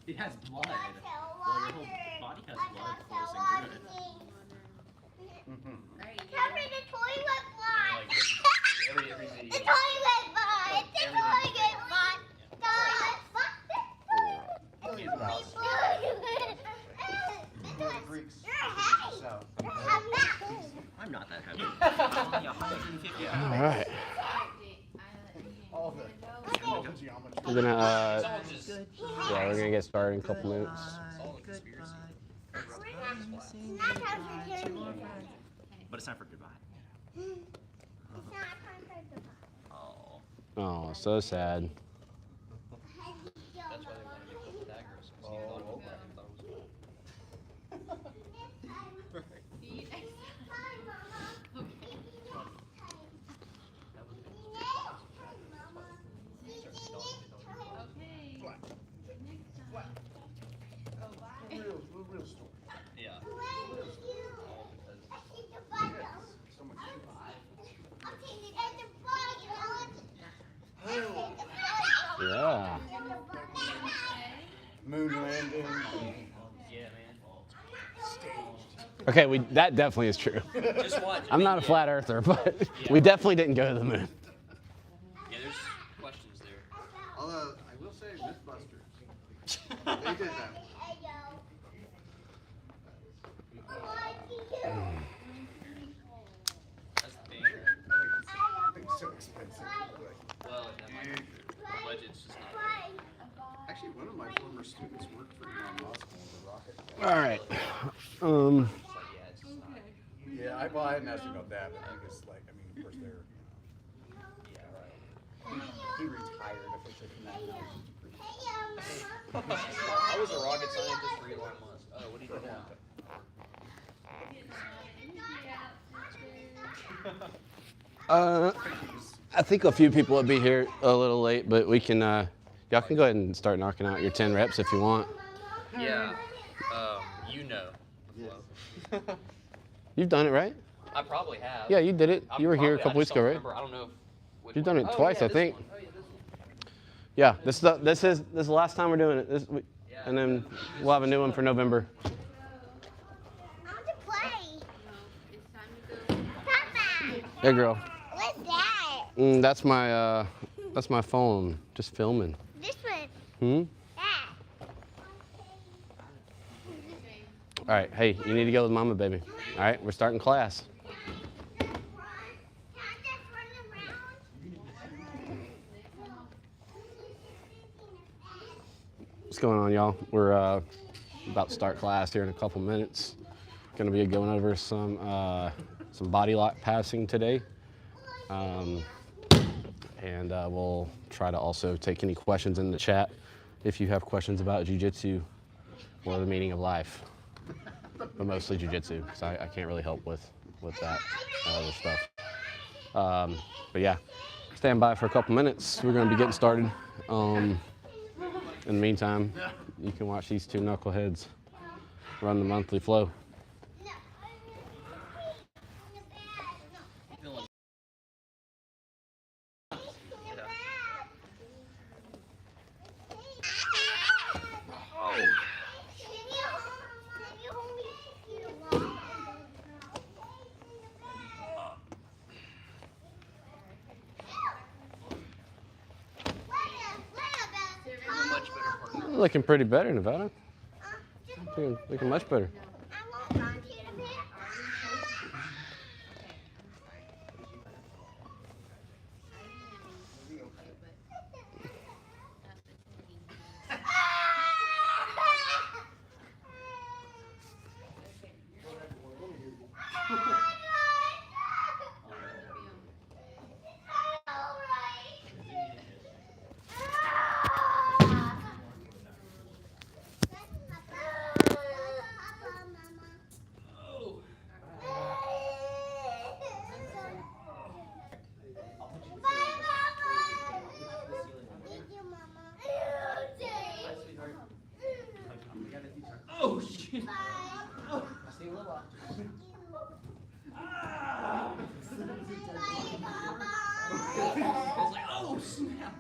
It has blood. Well, your whole body has blood coursing through it. Cover the toilet blood. Like, every video. The toilet blood. The toilet blood. Toilet blood. I'm not that heavy. Only 150 All right. We're gonna yeah, we're gonna get started in a couple minutes. But it's time for goodbye. Oh. Oh, so sad. That's why they wanted to put the daggers. Oh, okay. Real story. Yeah. Yeah. Moon landing. Yeah, man. Okay, that definitely is true. Just watch. I'm not a flat earther, but we definitely didn't go to the moon. Yeah, there's questions there. Although, I will say, Mythbusters. They did that. That's the thing. It's so expensive. Well, the budget's just not Actually, one of my former students worked for Elon Musk on the rocket. All right. Yeah, I hadn't asked you about that, but I guess, like, I mean, of course, they're. Yeah, right. He retired officially from that. I was a rocket scientist for Elon Musk. Oh, what do you do now? I think a few people will be here a little late, but we can, y'all can go ahead and start knocking out your 10 reps if you want. Yeah. You know. You've done it, right? I probably have. Yeah, you did it. You were here a I couple weeks just ago, don't right? remember. I don't know which You've one. done it Oh, twice, yeah, I this think. one. Oh, yeah, this one. Yeah, this is the last time we're doing it. And then we'll have a new one for November. I want to play. Papa. Hey, girl. What's that? That's my phone, just filming. This one. Hmm. That. All right. Hey, you need to go with Mama, baby. All right, we're starting class. What's going on, y'all? We're about to start class here in a couple minutes. Going to be going over some body lock passing today, and we'll try to also take any questions in the chat if you have questions about jiu-jitsu or the meaning of life, but mostly jiu-jitsu, because I can't really help with that other stuff. But yeah, stand by for a couple minutes. We're going to be getting started. In the meantime, you can watch these two knuckleheads run the monthly flow. Looking pretty better, Nevada. Looking much better. Oh, shit. It's like, oh, snap.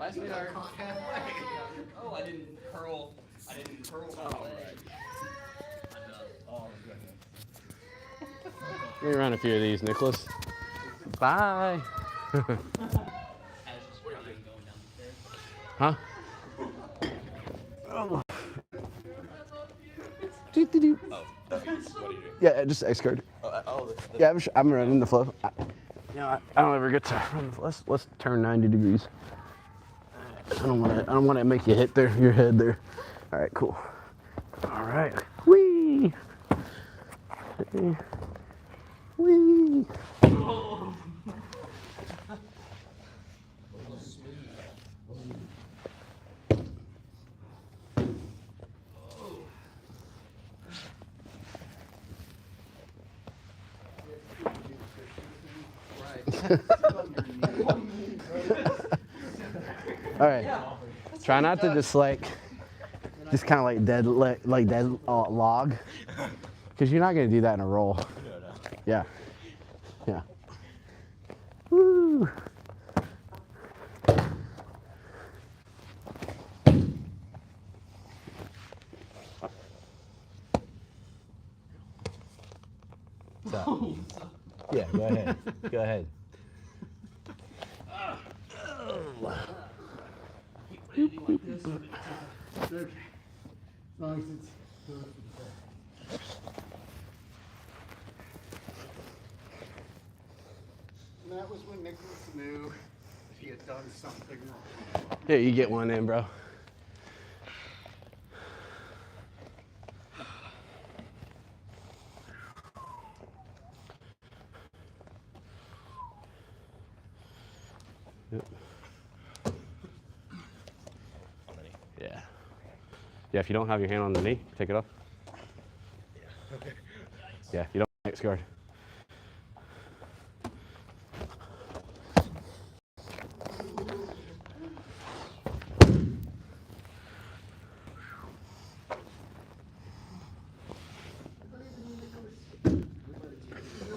Bye, sweetheart. Oh, I didn't curl my leg. Oh, goodness. Let me run a few of these, Nicholas. Bye. I was just crying going down the stairs. Huh? Oh, Doot, doot, doot. what are you doing? Yeah, just X card. Yeah, I'm running the flow. I don't ever get to run the flow. Let's turn 90 degrees. I don't want to make you hit your head there. All right, cool. All right. Whee! Whee! All right. Try not to just kind of like dead log, because you're not gonna do that in a roll. Yeah. Yeah. Woo. So, yeah, go ahead. Go ahead. Okay. As long as it's and that was when Nicholas knew he had done something wrong. Here, you get one in, bro. Yep. Yeah. Yeah, if you don't have your hand on the knee, take it off. Yeah. Okay. Yeah, you don't X guard.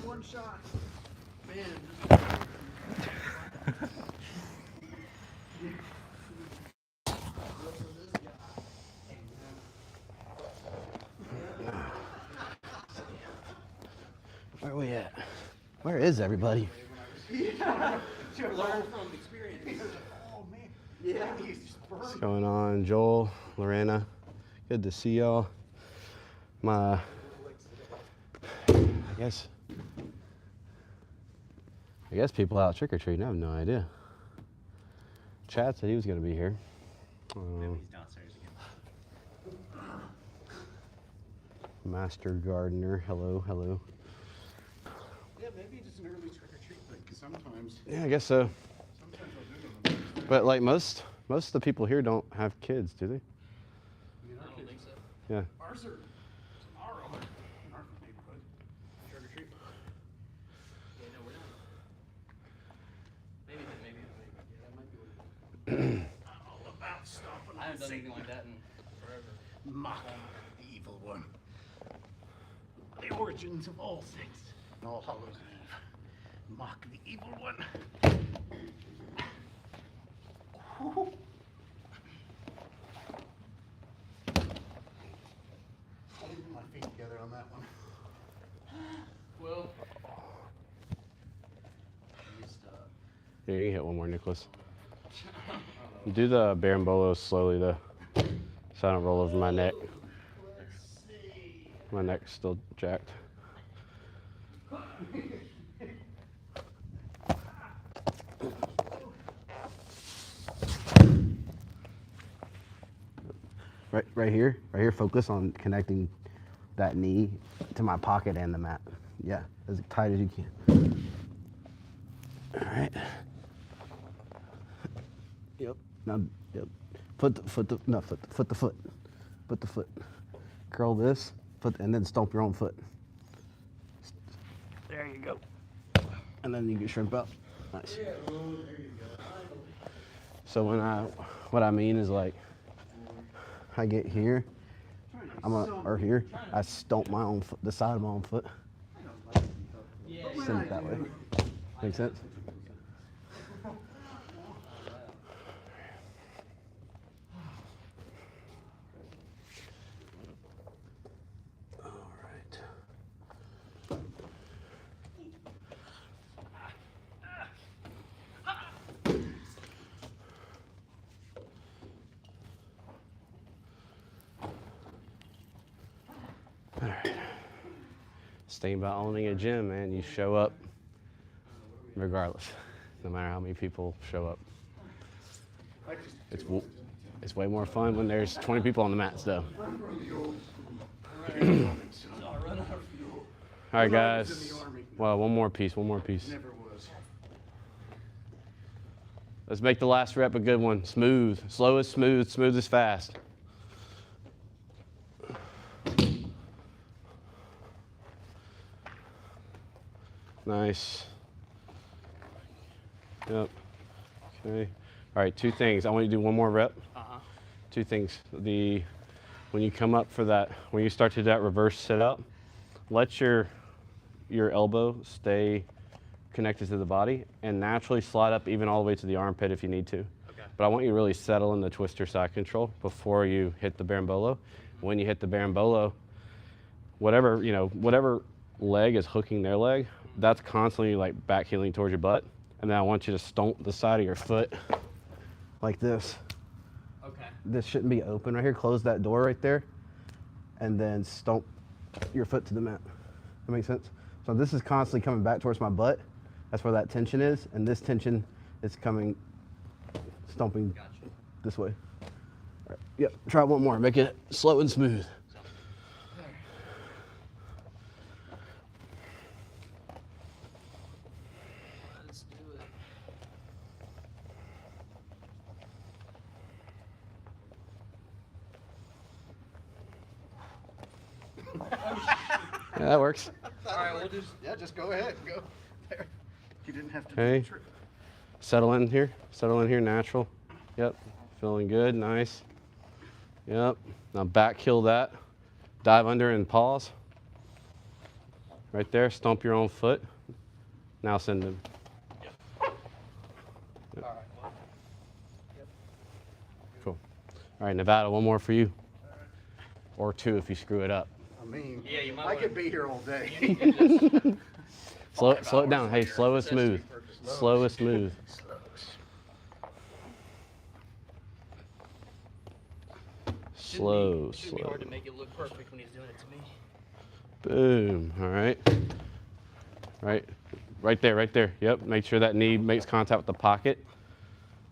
One shot. Man. Where are we at? Where is everybody? Yeah. Learn from experience. Oh man. Yeah. He's just burned. What's going on, Joel, Lorena? Good to see y'all. I guess people out trick or treating. I have no idea. Chad said he was gonna be here. Maybe he's downstairs again. Master Gardener, hello, hello. Yeah, maybe just an early trick or treat thing. 'Cause sometimes. Yeah, I guess so. Sometimes I'll do them. But like most of the people here don't have kids, do they? I don't think so. Yeah. Ours are tomorrow in our neighborhood. Trick or treat. Yeah, no, we're not. Maybe. Yeah, that might be what it is. I'm all about stomping I haven't done on anything like that in forever. mock the evil one. The origins of all things. All Hallows Eve. Mock the evil one. Whew. I didn't put my feet together on that one. Well, Here, you can hit one more, Nicholas. Do the Barambolo slowly, though, so I don't roll over my neck. My neck's still jacked. Right here, focus on connecting that knee to my pocket and the mat. Yeah, as tight as you can. All right. Yep. Now, yep. Put the foot. Curl this, and then stomp your own foot. There you go. And then you can shrimp up. Nice. So what I mean is like, I get here, or here, I stomp my own foot, the side of my own foot. Send it that way. Make sense? It's the thing about owning a gym, man. You show up regardless, no matter how many people show up. It's way more fun when there's 20 people on the mats, though. All right, guys. Well, one more piece. Never was. Let's make the last rep a good one. Smooth. Slow is smooth. Smooth is fast. Nice. Yep. Okay. All right, two things. I want you to do one more rep. Two things. When you come up for that, when you start to do that reverse sit up, let your elbow stay connected to the body and naturally slide up even all the way to the armpit if you need to. Okay. But I want you to really settle in the twister side control before you hit the berimbolo. When you hit the berimbolo, whatever leg is hooking their leg, that's constantly like back heeling towards your butt. And then I want you to stomp the side of your foot like this. Okay. This shouldn't be open right here. Close that door right there and then stomp your foot to the mat. That makes sense? So this is constantly coming back towards my butt. That's where that tension is. And this tension is coming, stomping this way. All right. Yep, try one more. Make it slow and smooth. Let's do it. Yeah, that works. All right, we'll just. Yeah, just go ahead. Go there. You didn't have to Okay. do the trick. Settle in here. Settle in here, natural. Yep, feeling good, nice. Yep, now back heel that. Dive under and pause. Right there, stomp your own foot. Now send them. All right. Well, Cool. All right, Nevada, one more for you. Or two if you screw it up. I mean, Yeah, you might I wanna- could be here all day. Slow it down. Hey, slow and smooth. Slow and smooth. Slow, Shouldn't be slow. hard to make it look perfect when he's doing it to me. Boom. All right. Right there. Yep. Make sure that knee makes contact with the pocket.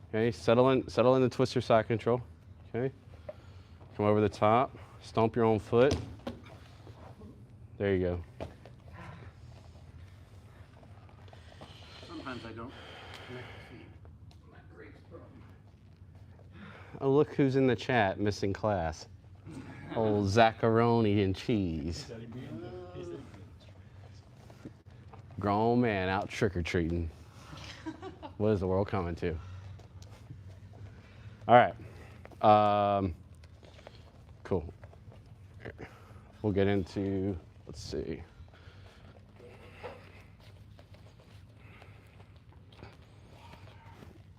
Okay. Settle in the twister side control. Okay. Come over the top. Stomp your own foot. There you go. Sometimes I don't connect the feet. Oh, look who's in the chat missing class. Old Zacharoni and cheese. Grown man out trick-or-treating. What is the world coming to? All right. Cool. We'll get into, let's see.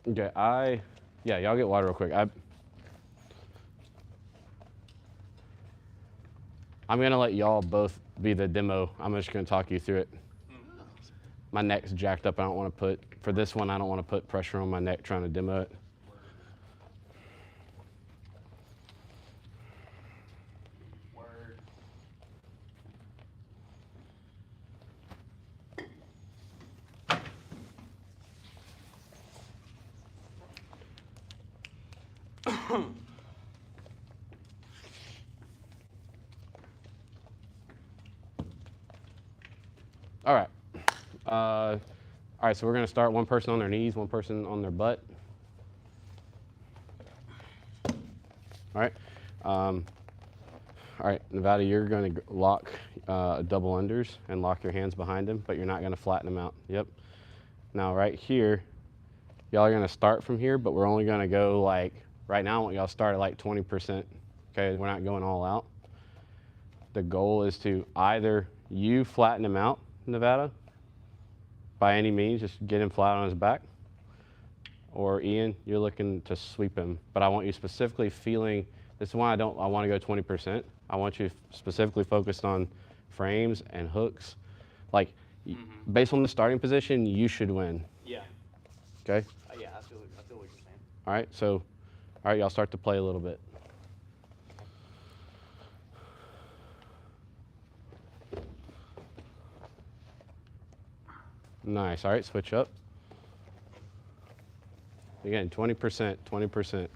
Okay, yeah, y'all get water real quick. I'm gonna let y'all both be the demo. I'm just gonna talk you through it. My neck's jacked up. For this one, I don't want to put pressure on my neck trying to demo it. Word. All right. All right, so we're going to start one person on their knees, one person on their butt. All right. All right, Nevada, you're going to lock double unders and lock your hands behind them, but you're not going to flatten them out. Yep. Now, right here, y'all are going to start from here, but we're only going to go like, right now, I want y'all to start at like 20%. Okay, we're not going all out. The goal is to either you flatten him out, Nevada, by any means, just get him flat on his back. Or Ian, you're looking to sweep him. But I want you specifically feeling, this is why I want to go 20%. I want you specifically focused on frames and hooks. Like, based on the starting position, you should win. Yeah. Okay? Yeah, I feel what you're saying. All right, so, all right, y'all start to play a little bit. Nice. All right, switch up. Again, 20%, 20%.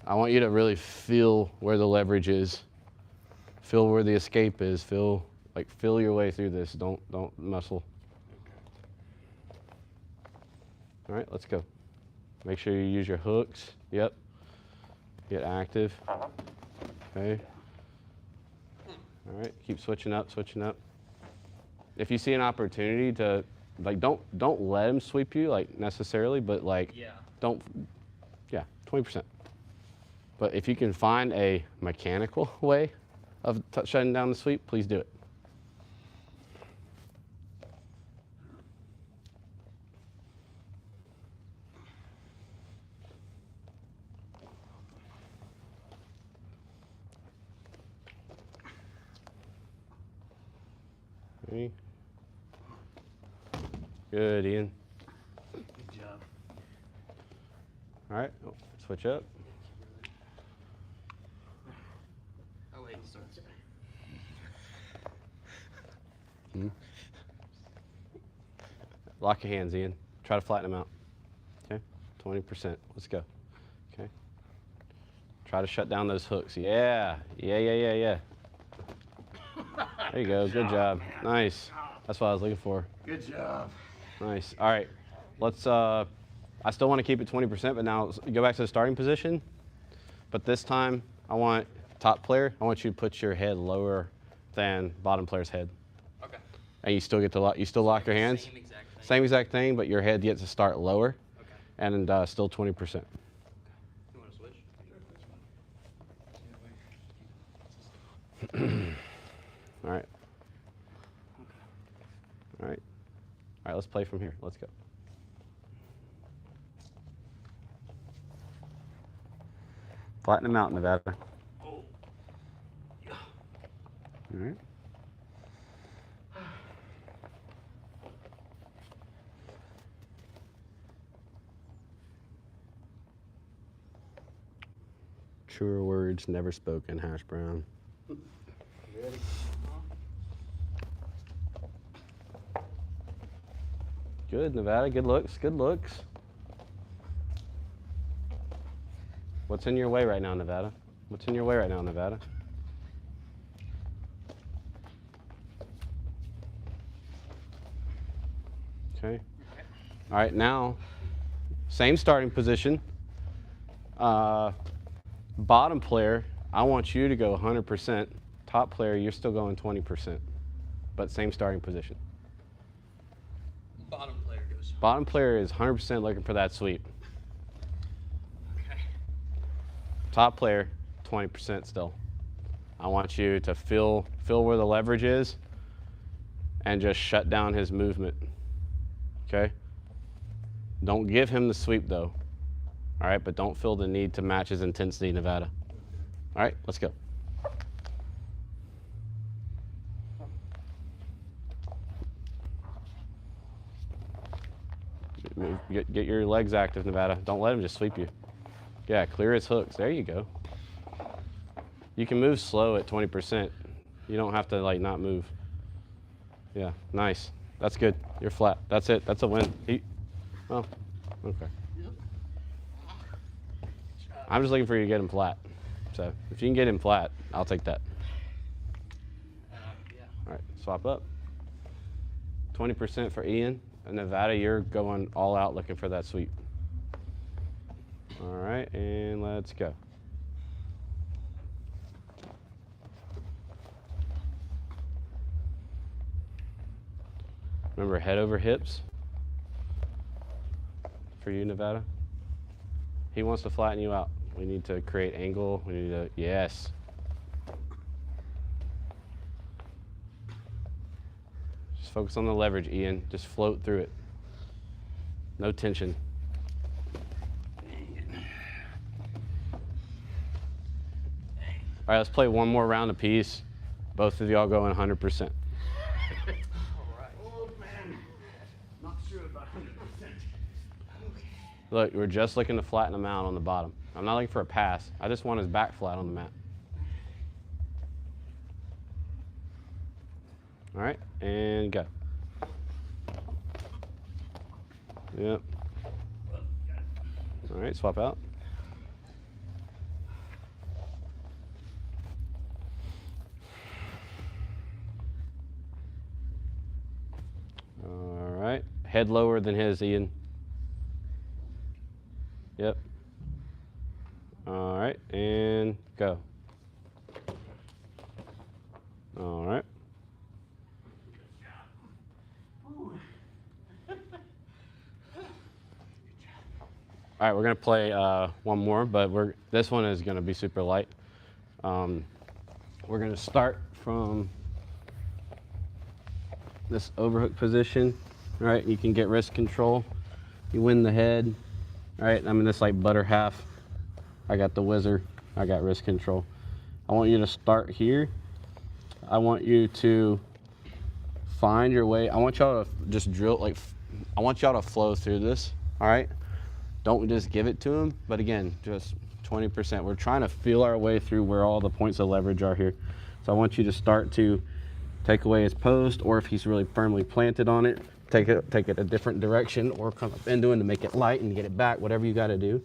I want you to really feel where the leverage is. Feel where the escape is. Feel your way through this. Don't muscle. All right, let's go. Make sure you use your hooks. Yep. Get active. Okay. All right, keep switching up, switching up. If you see an opportunity to, like, don't let him sweep you, like, necessarily, but, like, Yeah. Yeah, 20%. But if you can find a mechanical way of shutting down the sweep, please do it. Ready? Good, Ian. Good job. All right, switch up. Oh, wait, sorry. Lock your hands, Ian. Try to flatten them out. Okay, 20%. Let's go. Okay. Try to shut down those hooks. Yeah. There you go. Good job. Nice. That's what I was looking for. Good job. Nice. All right. Let's. I still want to keep it 20%, but now go back to the starting position. But this time, I want top player. I want you to put your head lower than bottom player's head. Okay. And you still get to lock. You still lock your hands. Same exact thing. Same exact thing, but your head gets to start lower, Okay. and still 20%. You want to switch? All right. All right. All right, let's play from here. Let's go. Flatten them out, Nevada. Oh. Yeah. All right. Truer words never spoken, hash brown. Ready? Good, Nevada. Good looks. Good looks. What's in your way right now, Nevada? What's in your way right now, Nevada? Okay. All right, now, same starting position. Bottom player, I want you to go 100%. Top player, you're still going 20%, but same starting position. Bottom player goes. Bottom player is 100% looking for that sweep. Okay. Top player, 20% still. I want you to feel where the leverage is and just shut down his movement. Okay? Don't give him the sweep though. All right, but don't feel the need to match his intensity, Nevada. All right, let's go. Get your legs active, Nevada. Don't let him just sweep you. Yeah, clear his hooks. There you go. You can move slow at 20%. You don't have to, like, not move. Yeah, nice. That's good. You're flat. That's it. That's a win. Oh, okay. I'm just looking for you to get him flat. So if you can get him flat, I'll take that. Yeah. All right, swap up. 20% for Ian. And Nevada, you're going all out looking for that sweep. All right, and let's go. Remember, head over hips for you, Nevada. He wants to flatten you out. We need to create angle. We need to, yes. Just focus on the leverage, Ian. Just float through it. No tension. All right, let's play one more round apiece. Both of y'all going 100%. All right. Oh man, not sure about 100%. Look, we're just looking to flatten him out on the bottom. I'm not looking for a pass. I just want his back flat on the mat. All right, and go. Yep. All right, swap out. All right, head lower than his, Ian. Yep. All right, and go. All right. All right, we're gonna play one more, but this one is gonna be super light. We're gonna start from this overhook position. All right, you can get wrist control. You win the head. All right, I'm in this like butter half. I got the whizzer. I got wrist control. I want you to start here. I want you to find your way. I want y'all to just drill, like, I want y'all to flow through this. All right. Don't just give it to him, but again, just 20%. We're trying to feel our way through where all the points of leverage are here. So I want you to start to take away his post, or if he's really firmly planted on it, take it a different direction, or come up into him to make it light and get it back, whatever you got to do,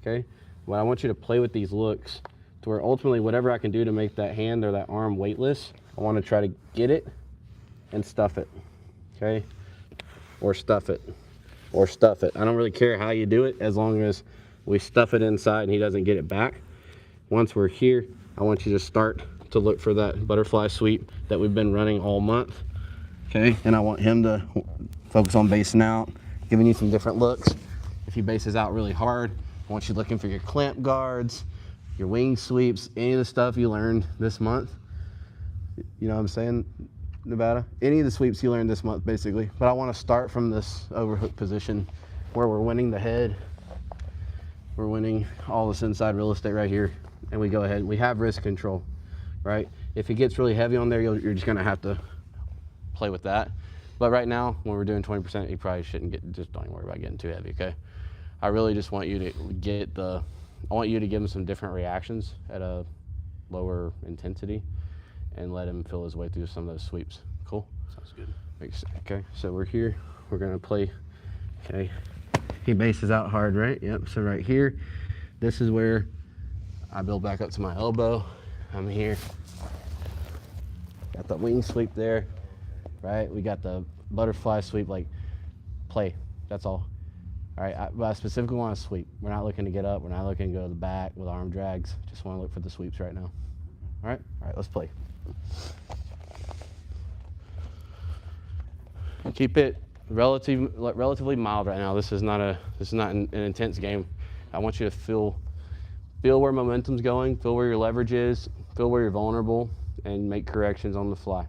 okay? Well, I want you to play with these looks to where ultimately whatever I can do to make that hand or that arm weightless, I want to try to get it and stuff it, okay? Or stuff it. Or stuff it. I don't really care how you do it as long as we stuff it inside and he doesn't get it back. Once we're here, I want you to start to look for that butterfly sweep that we've been running all month. Okay, and I want him to focus on basing out, giving you some different looks. If he bases out really hard, I want you looking for your clamp guards, your wing sweeps, any of the stuff you learned this month. You know what I'm saying, Nevada? Any of the sweeps you learned this month, basically. But I want to start from this overhook position where we're winning the head. We're winning all this inside real estate right here. And we go ahead, we have wrist control, right? If it gets really heavy on there, you're just gonna have to play with that. But right now, when we're doing 20%, you probably shouldn't just don't even worry about getting too heavy, okay? I really just want you to I want you to give him some different reactions at a lower intensity and let him feel his way through some of those sweeps. Cool? Sounds good. Okay, so we're here. We're gonna play, okay. He bases out hard, right? Yep, so right here, this is where I build back up to my elbow. I'm here. Got the wing sweep there, right? We got the butterfly sweep, like play, that's all. All right, but I specifically want to sweep. We're not looking to get up. We're not looking to go to the back with arm drags. Just want to look for the sweeps right now. All right, let's play. Keep it relatively mild right now. This is not an intense game. I want you to feel where momentum's going, feel where your leverage is, feel where you're vulnerable, and make corrections on the fly.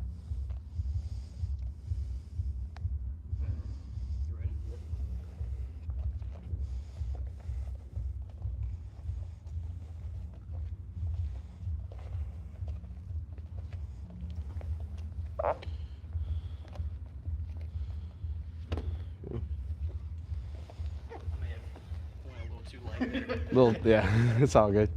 Yeah, it's all good.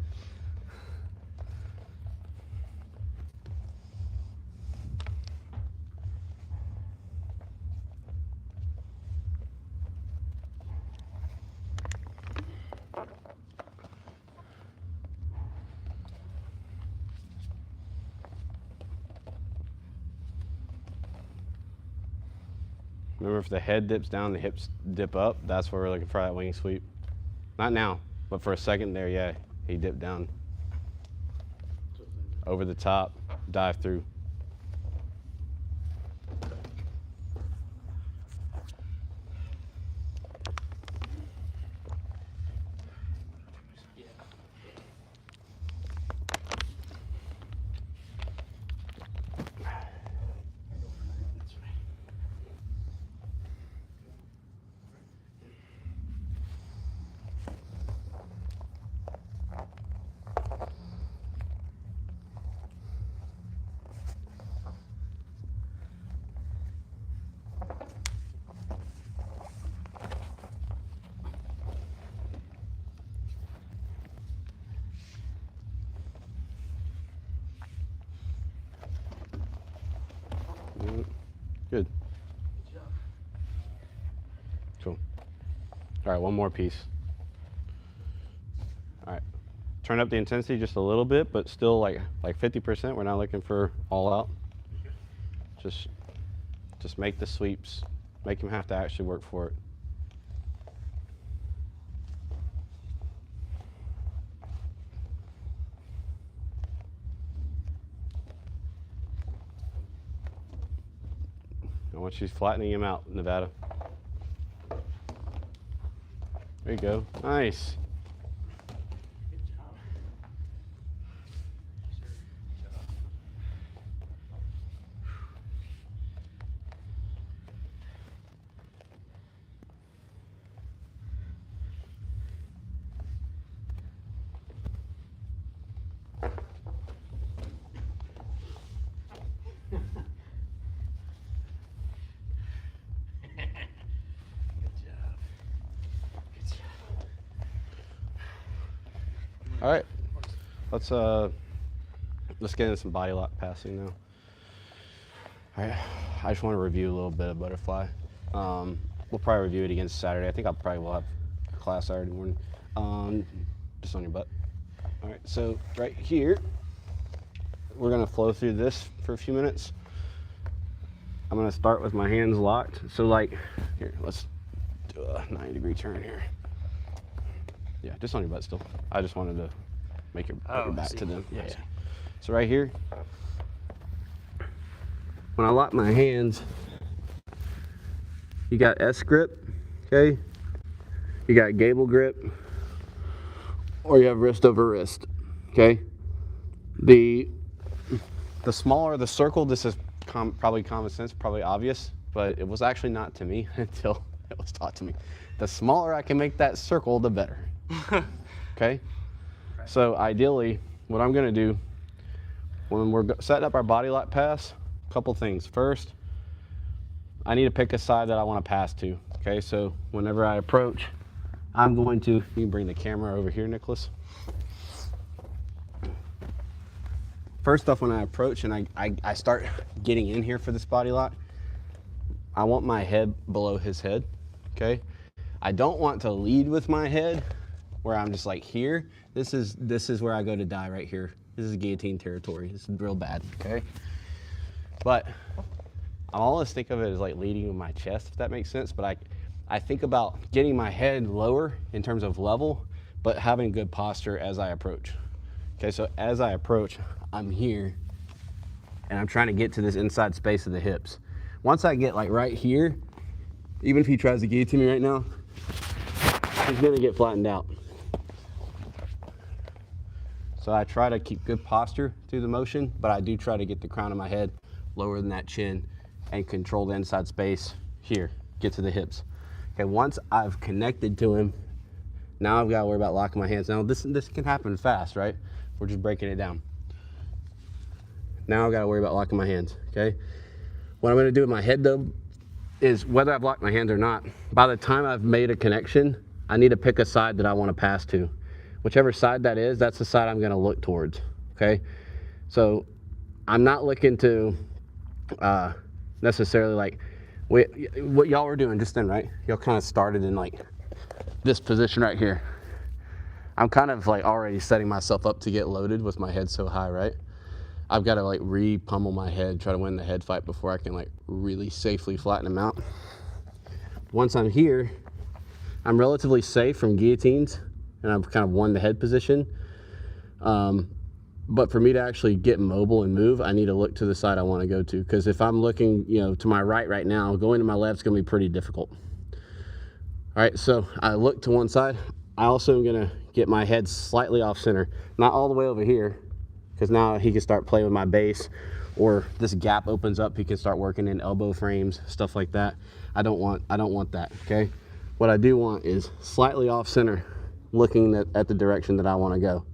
Remember, if the head dips down, the hips dip up, that's where we're looking for that wing sweep. Not now, but for a second there, yeah, he dipped down. Over the top, dive through. All right, one more piece. All right, turn up the intensity just a little bit, but still like 50%. We're not looking for all out. Just make the sweeps. Make him have to actually work for it. I want you flattening him out, Nevada. There you go. Nice. Good job. Yes, sir. Good job. Good job. Good job. All right. Let's get into some body lock passing now. All right. I just want to review a little bit of butterfly. We'll probably review it again Saturday. I think I'll probably will have a class Saturday morning. Just on your butt. All right. So right here, we're gonna flow through this for a few minutes. I'm gonna start with my hands locked. So like, here, let's do a 90-degree turn here. Yeah, just on your butt still. I just wanted to make your, put your back to them. Yeah, yeah. So right here, when I lock my hands, you got S grip, okay? You got gable grip, or you have wrist over wrist, okay? The smaller the circle, this is probably common sense, probably obvious, but it was actually not to me until it was taught to me. The smaller I can make that circle, the better. Okay? So ideally, what I'm gonna do when we're setting up our body lock pass, a couple things. First, I need to pick a side that I want to pass to. Okay, so whenever I approach, I'm going to, you can bring the camera over here, Nicholas. First off, when I approach and I start getting in here for this body lock, I want my head below his head, okay? I don't want to lead with my head where I'm just like here. This is where I go to die right here. This is guillotine territory. This is real bad, okay? But I always think of it as like leading with my chest, if that makes sense. But I think about getting my head lower in terms of level, but having good posture as I approach. Okay, so as I approach, I'm here, and I'm trying to get to this inside space of the hips. Once I get like right here, even if he tries to guillotine me right now, he's gonna get flattened out. So I try to keep good posture through the motion, but I do try to get the crown of my head lower than that chin and control the inside space here, get to the hips. Okay, once I've connected to him, now I've got to worry about locking my hands. Now this can happen fast, right? We're just breaking it down. Now I've got to worry about locking my hands, okay? What I'm gonna do with my head though, is whether I've locked my hands or not, by the time I've made a connection, I need to pick a side that I want to pass to. Whichever side that is, that's the side I'm gonna look towards, okay? So I'm not looking to necessarily like, what y'all were doing just then, right? Y'all kind of started in like this position right here. I'm kind of like already setting myself up to get loaded with my head so high, right? I've got to like re-pummel my head, try to win the head fight before I can like really safely flatten him out. Once I'm here, I'm relatively safe from guillotines and I've kind of won the head position. But for me to actually get mobile and move, I need to look to the side I want to go to. Because if I'm looking, to my right now, going to my left is going to be pretty difficult. All right, so I look to one side. I also am going to get my head slightly off center, not all the way over here, because now he can start playing with my base, or this gap opens up, he can start working in elbow frames, stuff like that. I don't want that, okay? What I do want is slightly off center, looking at the direction that I want to go.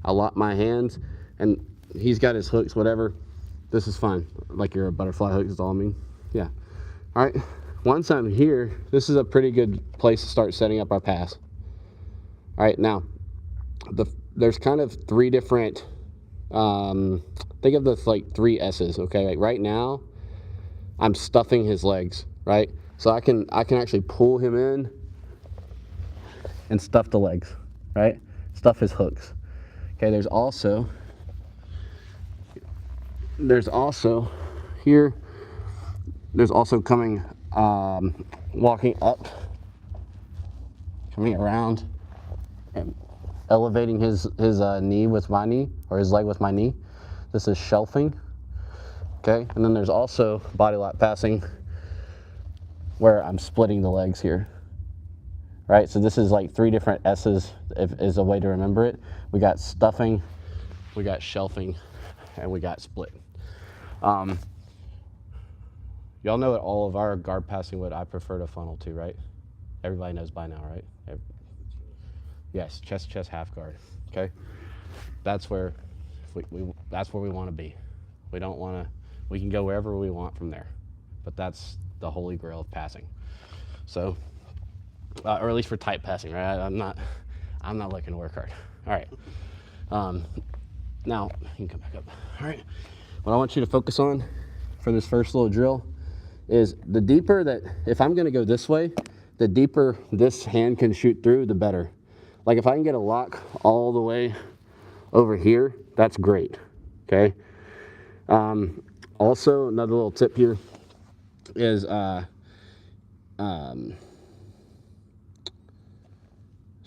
I lock my hands, and he's got his hooks, whatever. This is fine. Like your butterfly hooks is all I mean. Yeah. All right. Once I'm here, this is a pretty good place to start setting up our pass. All right. Now, there's kind of three different. Think of this like 3 S's. Okay. Like right now, I'm stuffing his legs. Right. So I can actually pull him in and stuff the legs, right? Stuff his hooks. Okay, there's also here, there's also coming, walking up, coming around, and elevating his knee with my knee, or his leg with my knee. This is shelfing, okay? And then there's also body lock passing where I'm splitting the legs here, right? So this is like 3 different S's is a way to remember it. We got stuffing, we got shelfing, and we got split. Y'all know that all of our guard passing what I prefer to funnel to, right? Everybody knows by now, right? Yes, chest, half guard, okay? That's where that's where we want to be. We don't want to, we can go wherever we want from there, but that's the holy grail of passing. So, or at least for tight passing, right? I'm not looking to work hard. All right. Now, you can come back up. All right. What I want you to focus on for this first little drill is the deeper that, if I'm going to go this way, the deeper this hand can shoot through, the better. Like if I can get a lock all the way over here, that's great, okay? Also, another little tip here is, sorry,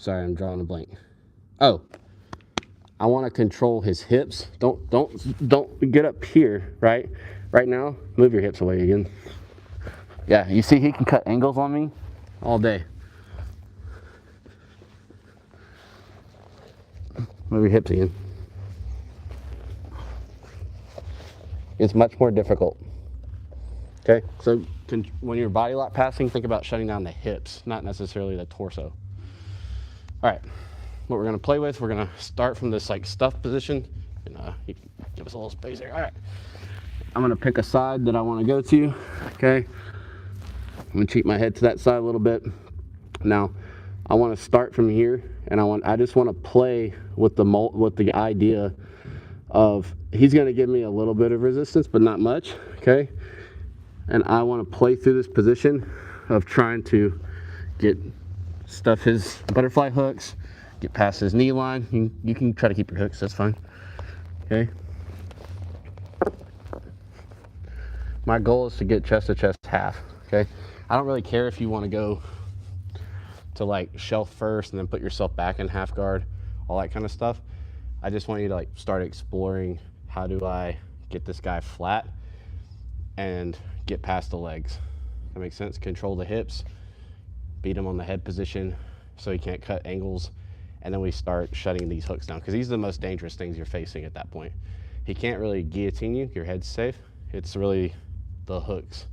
I'm drawing a blank. Oh, I want to control his hips. Don't get up here, right? Right now, move your hips away again. Yeah, you see he can cut angles on me all day. Move your hips again. It's much more difficult. Okay, so when you're body lock passing, think about shutting down the hips, not necessarily the torso. All right, what we're gonna play with, we're gonna start from this like stuff position. And you can give us a little space here. All right, I'm gonna pick a side that I wanna go to, okay? I'm gonna cheat my head to that side a little bit. Now, I wanna start from here, and I just wanna play with the idea of, he's gonna give me a little bit of resistance, but not much, okay? And I wanna play through this position of trying to stuff his butterfly hooks, get past his knee line. You can try to keep your hooks, that's fine, okay? My goal is to get chest to chest half, okay? I don't really care if you wanna go to like shelf first and then put yourself back in half guard, all that kind of stuff. I just want you to like start exploring, how do I get this guy flat and get past the legs? That makes sense? Control the hips, beat him on the head position so he can't cut angles, and then we start shutting these hooks down, because these are the most dangerous things you're facing at that point. He can't really guillotine you, your head's safe. It's really the hooks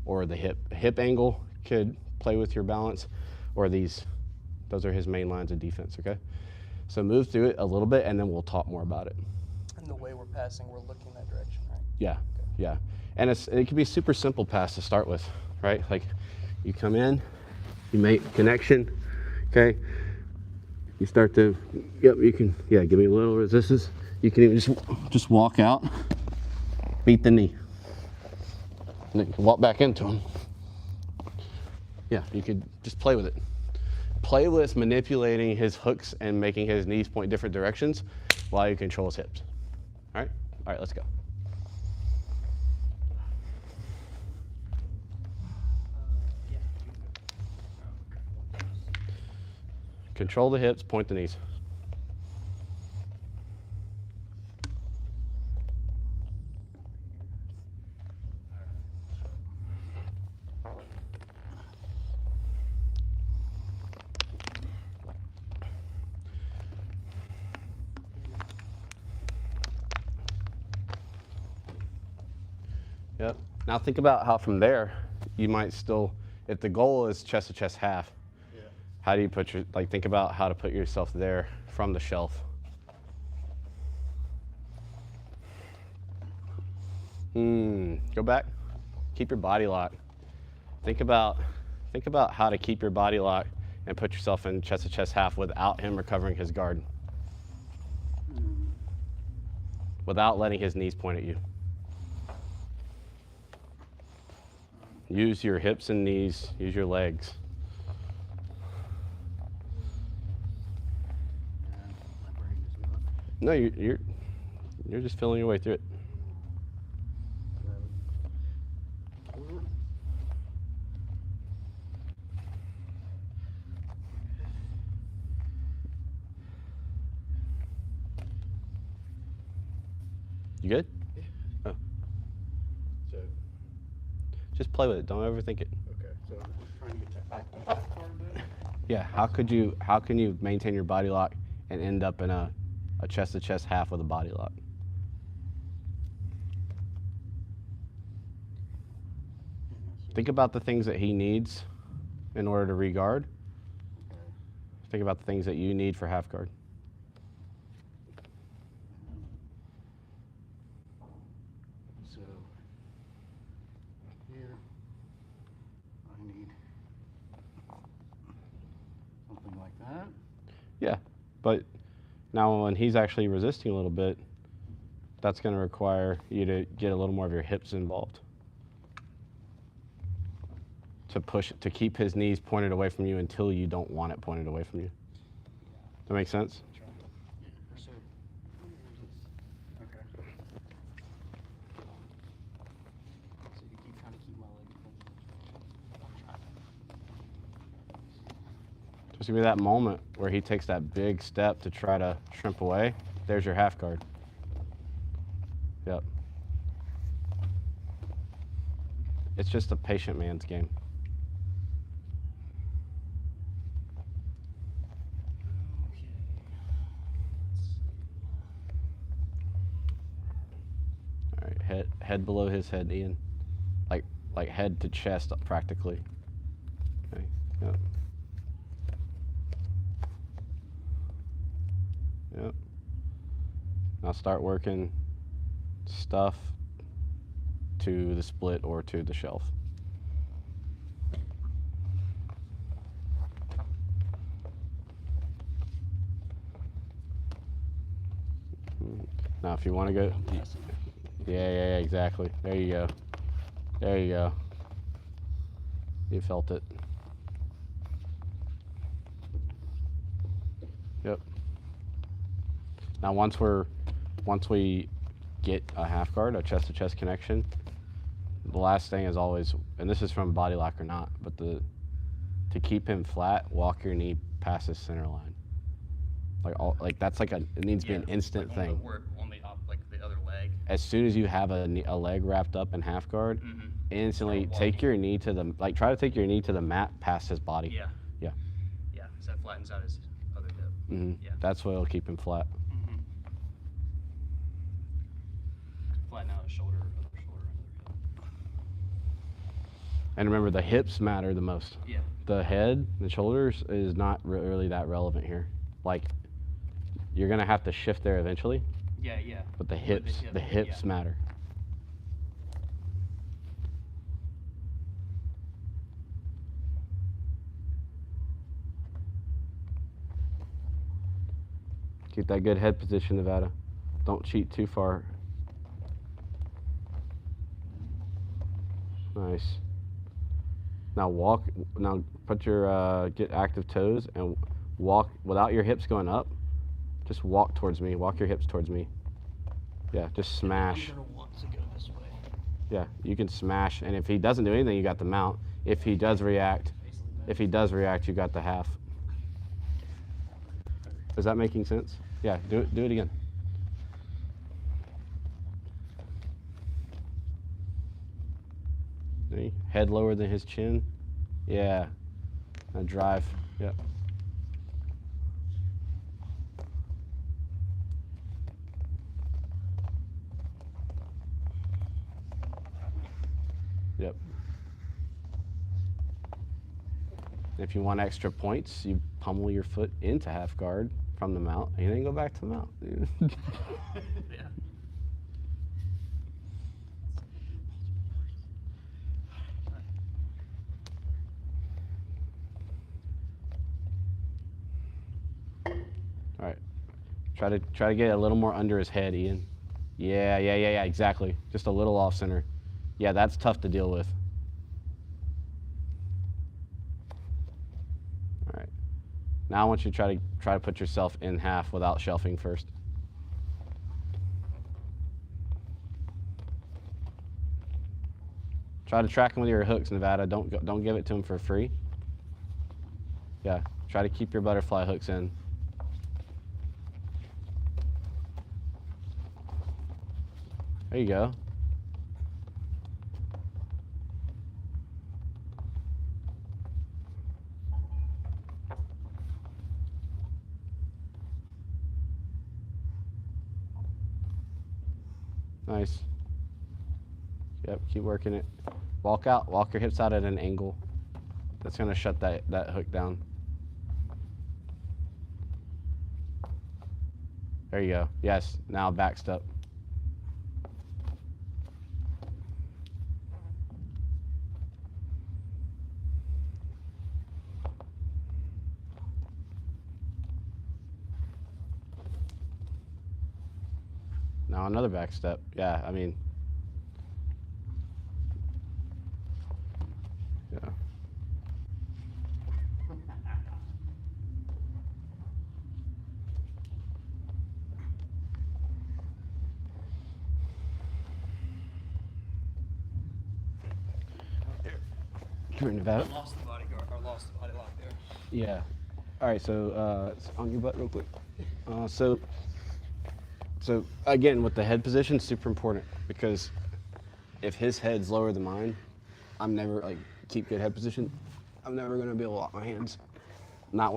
or the hip angle could play with your balance, or those are his main lines of defense, okay? So move through it a little bit, and then we'll talk more about it. And the way we're passing, we're looking that direction, right? Yeah, yeah. And it can be a super simple pass to start with, right? Like you come in, you make connection, okay? You start to, yep, you can, yeah, give me a little resistance. You can even just walk out, beat the knee. And then you can walk back into him. Yeah, you could just play with it. Play with manipulating his hooks and making his knees point different directions while you control his hips. All right, let's go. Control the hips, point the knees. Yep. Now think about how from there, you might still, if the goal is chest to chest half, how do you think about how to put yourself there from the shelf. Go back, keep your body lock. Think about how to keep your body lock and put yourself in chest to chest half without him recovering his guard. Without letting his knees point at you. Use your hips and knees, use your legs. No, you're just feeling your way through it. Forward. You good? Yeah. Oh, So, just play with it. Don't overthink it. okay, so trying to get that back to that card then? Yeah. How can you maintain your body lock and end up in a chest to chest half with a body lock? Think about the things that he needs in order to regard. Okay. Think about the things that you need for half guard. So, here, I need something like that. Yeah, but now when he's actually resisting a little bit, that's going to require you to get a little more of your hips involved. To push, to keep his knees pointed away from you until you don't want it pointed away from you. That make sense? So, okay. So you keep trying to keep my leg. Just give me that moment where he takes that big step to try to shrimp away. There's your half guard. Yep. It's just a patient man's game. All right, head below his head, Ian. Like head to chest practically. Okay. Yep. Yep. Now start working stuff to the split or to the shelf. Now if you want to go, yeah, exactly. There you go. There you go. You felt it. Yep. Now once we get a half guard, a chest to chest connection, the last thing is always, and this is from body lock or not, but to keep him flat, walk your knee past his center line. Like that's like it needs to be an instant thing. On the other leg. As soon as you have a leg wrapped up in half guard, instantly take your knee to the, try to take your knee to the mat past his body. Yeah. Yeah. Yeah, so that flattens out his other hip. Yeah. That's what'll keep him flat. Flatten out his shoulder, other shoulder, other hip. And remember, the hips matter the most. Yeah. The head, the shoulders is not really that relevant here. Like, you're gonna have to shift there eventually. Yeah, yeah. But the hips matter. Keep that good head position, Nevada. Don't cheat too far. Nice. Now put your, get active toes and walk without your hips going up. Just walk towards me. Walk your hips towards me. Yeah, just smash. I'm gonna want to go this way. Yeah, you can smash. And if he doesn't do anything, you got the mount. If he does react, you got the half. Is that making sense? Yeah, do it again. Ready? Head lower than his chin. Yeah. Now drive. Yep. Yep. If you want extra points, you pummel your foot into half guard from the mount, and then go back to the mount. Yeah. All right. Try to get a little more under his head, Ian. Yeah, exactly. Just a little off center. Yeah, that's tough to deal with. All right. Now I want you to try to put yourself in half without shelving first. Try to track him with your hooks, Nevada. Don't give it to him for free. Yeah, try to keep your butterfly hooks in. There you go. Nice. Yep, keep working it. Walk your hips out at an angle. That's gonna shut that hook down. There you go. Yes, now back step. Now another back step. Yeah, I mean, yeah. Turn it back. Lost the bodyguard, or lost the body lock there. Yeah. All right, so it's on your butt real quick. So again, with the head position, super important because if his head's lower than mine, I'm never keep good head position. I'm never gonna be able to lock my hands.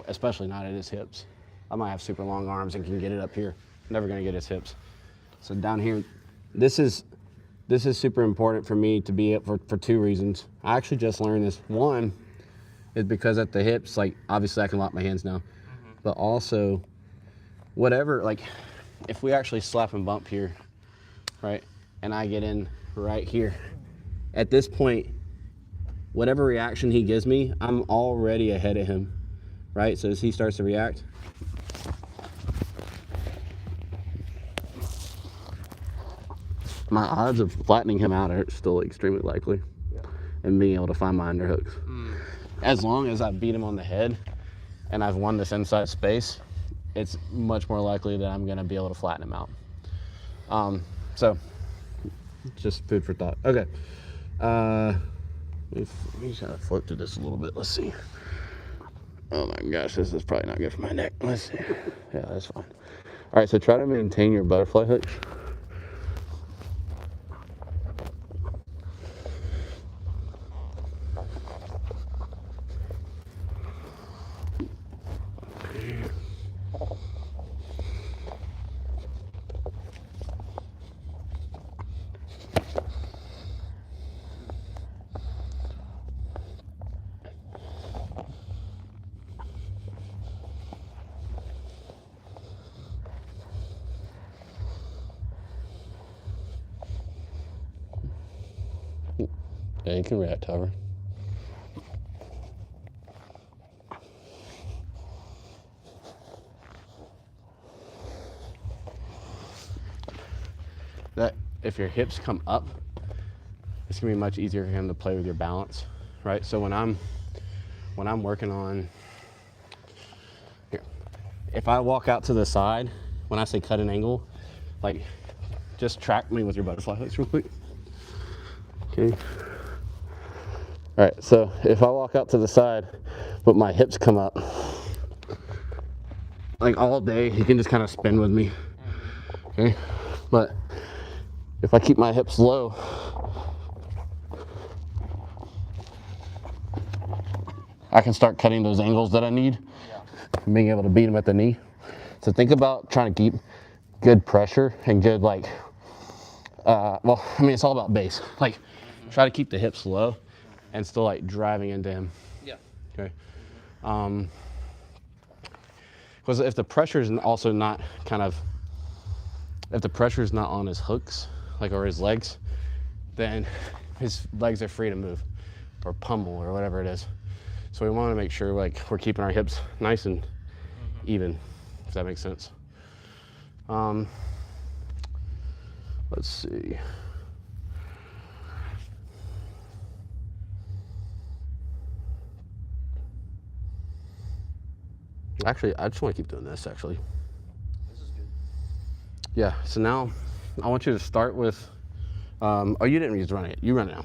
Especially not at his hips. I might have super long arms and can get it up here. Never gonna get his hips. So down here, this is super important for me to be for 2 reasons. I actually just learned this. One is because at the hips, obviously I can lock my hands now, but also whatever, if we actually slap and bump here, right, and I get in right here, at this point, whatever reaction he gives me, I'm already ahead of him, right? So as he starts to react, my odds of flattening him out are still extremely likely, and being able to find my underhooks. As long as I beat him on the head and I've won this inside space, it's much more likely that I'm gonna be able to flatten him out. So just food for thought. Okay. Let me just kind of float through this a little bit. Let's see. Oh my gosh, this is probably not good for my neck. Let's see. Yeah, that's fine. All right, so try to maintain your butterfly hooks. Yeah, you can react, however. That if your hips come up, it's gonna be much easier for him to play with your balance, right? So when I'm working on here, if I walk out to the side, when I say cut an angle, just track me with your butterfly hooks real quick. Okay. All right, so if I walk out to the side, but my hips come up, all day, he can just kind of spin with me, okay? But if I keep my hips low, I can start cutting those angles that I need, and being able to beat him at the knee. So think about trying to keep good pressure and good, it's all about base. Try to keep the hips low and still driving into him. Yeah. Okay. Because if the pressure is also not if the pressure is not on his hooks, or his legs, then his legs are free to move or pummel or whatever it is. So we want to make sure we're keeping our hips nice and even, if that makes sense. Let's see. Actually, I just want to keep doing this, actually. This is good. Yeah, so now I want you to start with, oh, you didn't just run it. You run it now.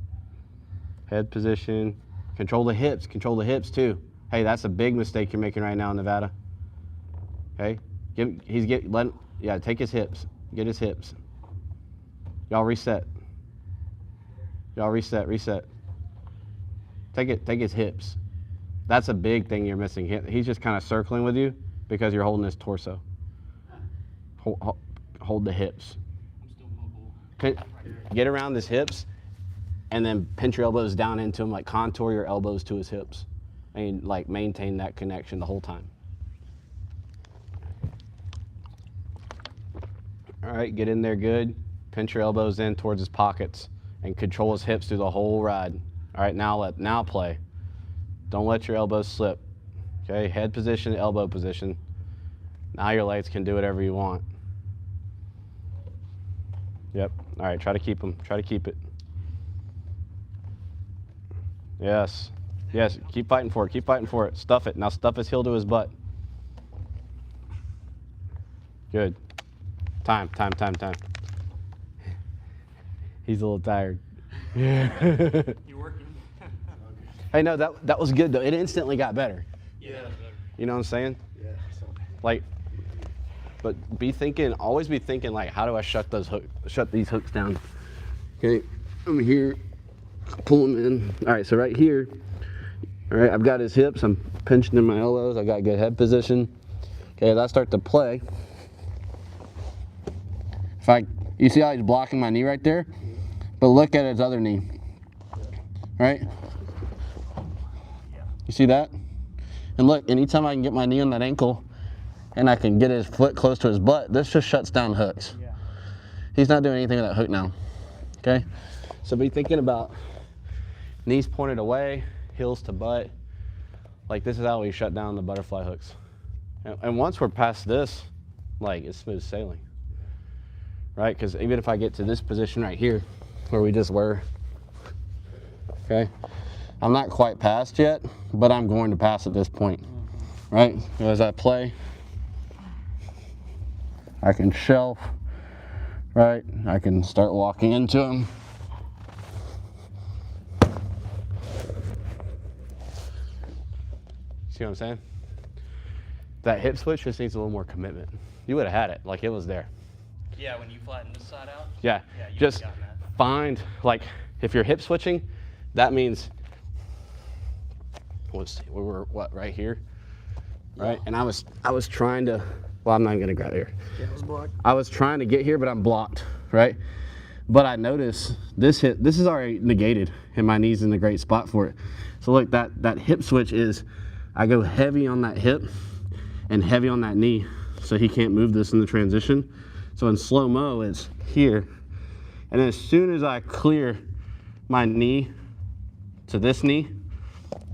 Head position. Control the hips. Control the hips too. Hey, that's a big mistake you're making right now, Nevada. Okay? Take his hips. Get his hips. Y'all reset. Y'all reset. Take his hips. That's a big thing you're missing. He's just kind of circling with you because you're holding his torso. Hold the hips. I'm still mobile. Get around his hips and then pinch your elbows down into him, like contour your elbows to his hips and like maintain that connection the whole time. All right, get in there good. Pinch your elbows in towards his pockets and control his hips through the whole ride. All right, now play. Don't let your elbows slip. Okay, head position, elbow position. Now your legs can do whatever you want. Yep. All right, try to keep them. Try to keep it. Yes. Yes, keep fighting for it. Keep fighting for it. Stuff it. Now stuff his heel to his butt. Good. Time. He's a little tired. You working? Hey, no, that was good though. It instantly got better. Yeah. You know what I'm saying? Yeah. Like, but always be thinking like, how do I shut these hooks down? Okay, I'm here, pull them in. All right, so right here, all right, I've got his hips. I'm pinching in my elbows. I got good head position. Okay, as I start to play, you see how he's blocking my knee right there? But look at his other knee, right? You see that? And look, anytime I can get my knee on that ankle and I can get his foot close to his butt, this just shuts down hooks. Yeah. He's not doing anything with that hook now, okay? So be thinking about knees pointed away, heels to butt. Like this is how we shut down the butterfly hooks. And once we're past this, like it's smooth sailing, right? Because even if I get to this position right here, where we just were, okay? I'm not quite past yet, but I'm going to pass at this point, right? As I play, I can shelf, right? I can start walking into him. See what I'm saying? That hip switch just needs a little more commitment. You would have had it, like it was there. Yeah, when you flatten this side out. Yeah, Yeah, you just would've gotten that. find, like, if you're hip switching, that means, let's see, we were, what, right here? Right, and I was trying to, well, I'm not gonna grab here. Yeah, it was blocked. I was trying to get here, but I'm blocked, right? But I notice this is already negated, and my knee's in a great spot for it. So look, that hip switch is, I go heavy on that hip and heavy on that knee, so he can't move this in the transition. So in slow-mo, it's here. And then as soon as I clear my knee to this knee,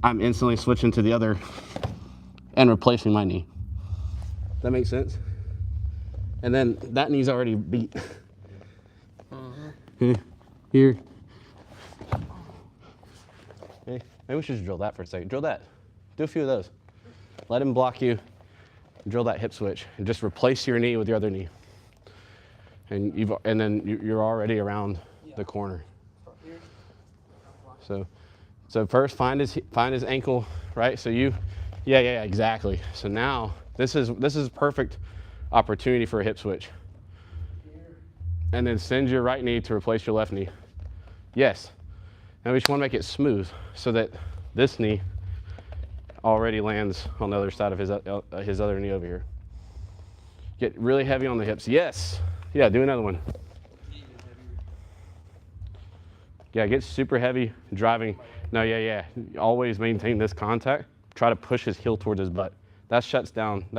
I'm instantly switching to the other and replacing my knee. Does that make sense? And then that knee's already beat. Here. Okay. Maybe we should just drill that for a second. Drill that. Do a few of those. Let him block you. Drill that hip switch and just replace your knee with your other knee. And then you're already around the corner. So first find his ankle, right? So yeah, exactly. So now this is perfect opportunity for a hip switch. And then send your right knee to replace your left knee. Yes. Now we just want to make it smooth so that this knee already lands on the other side of his other knee over here. Get really heavy on the hips. Yes. Yeah, do another one. Yeah, get super heavy driving. No, yeah. Always maintain this contact. Try to push his heel towards his butt. That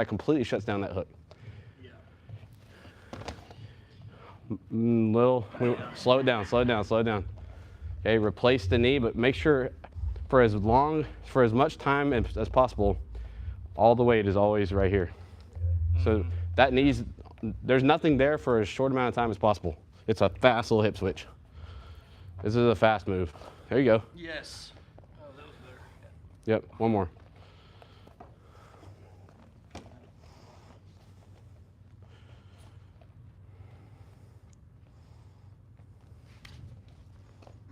completely shuts down that hook. Slow it down. Okay, replace the knee, but make sure for as much time as possible, all the weight is always right here. So that there's nothing there for as short amount of time as possible. It's a fast little hip switch. This is a fast move. There you go. Yes. Oh, that was better. Yep, one more.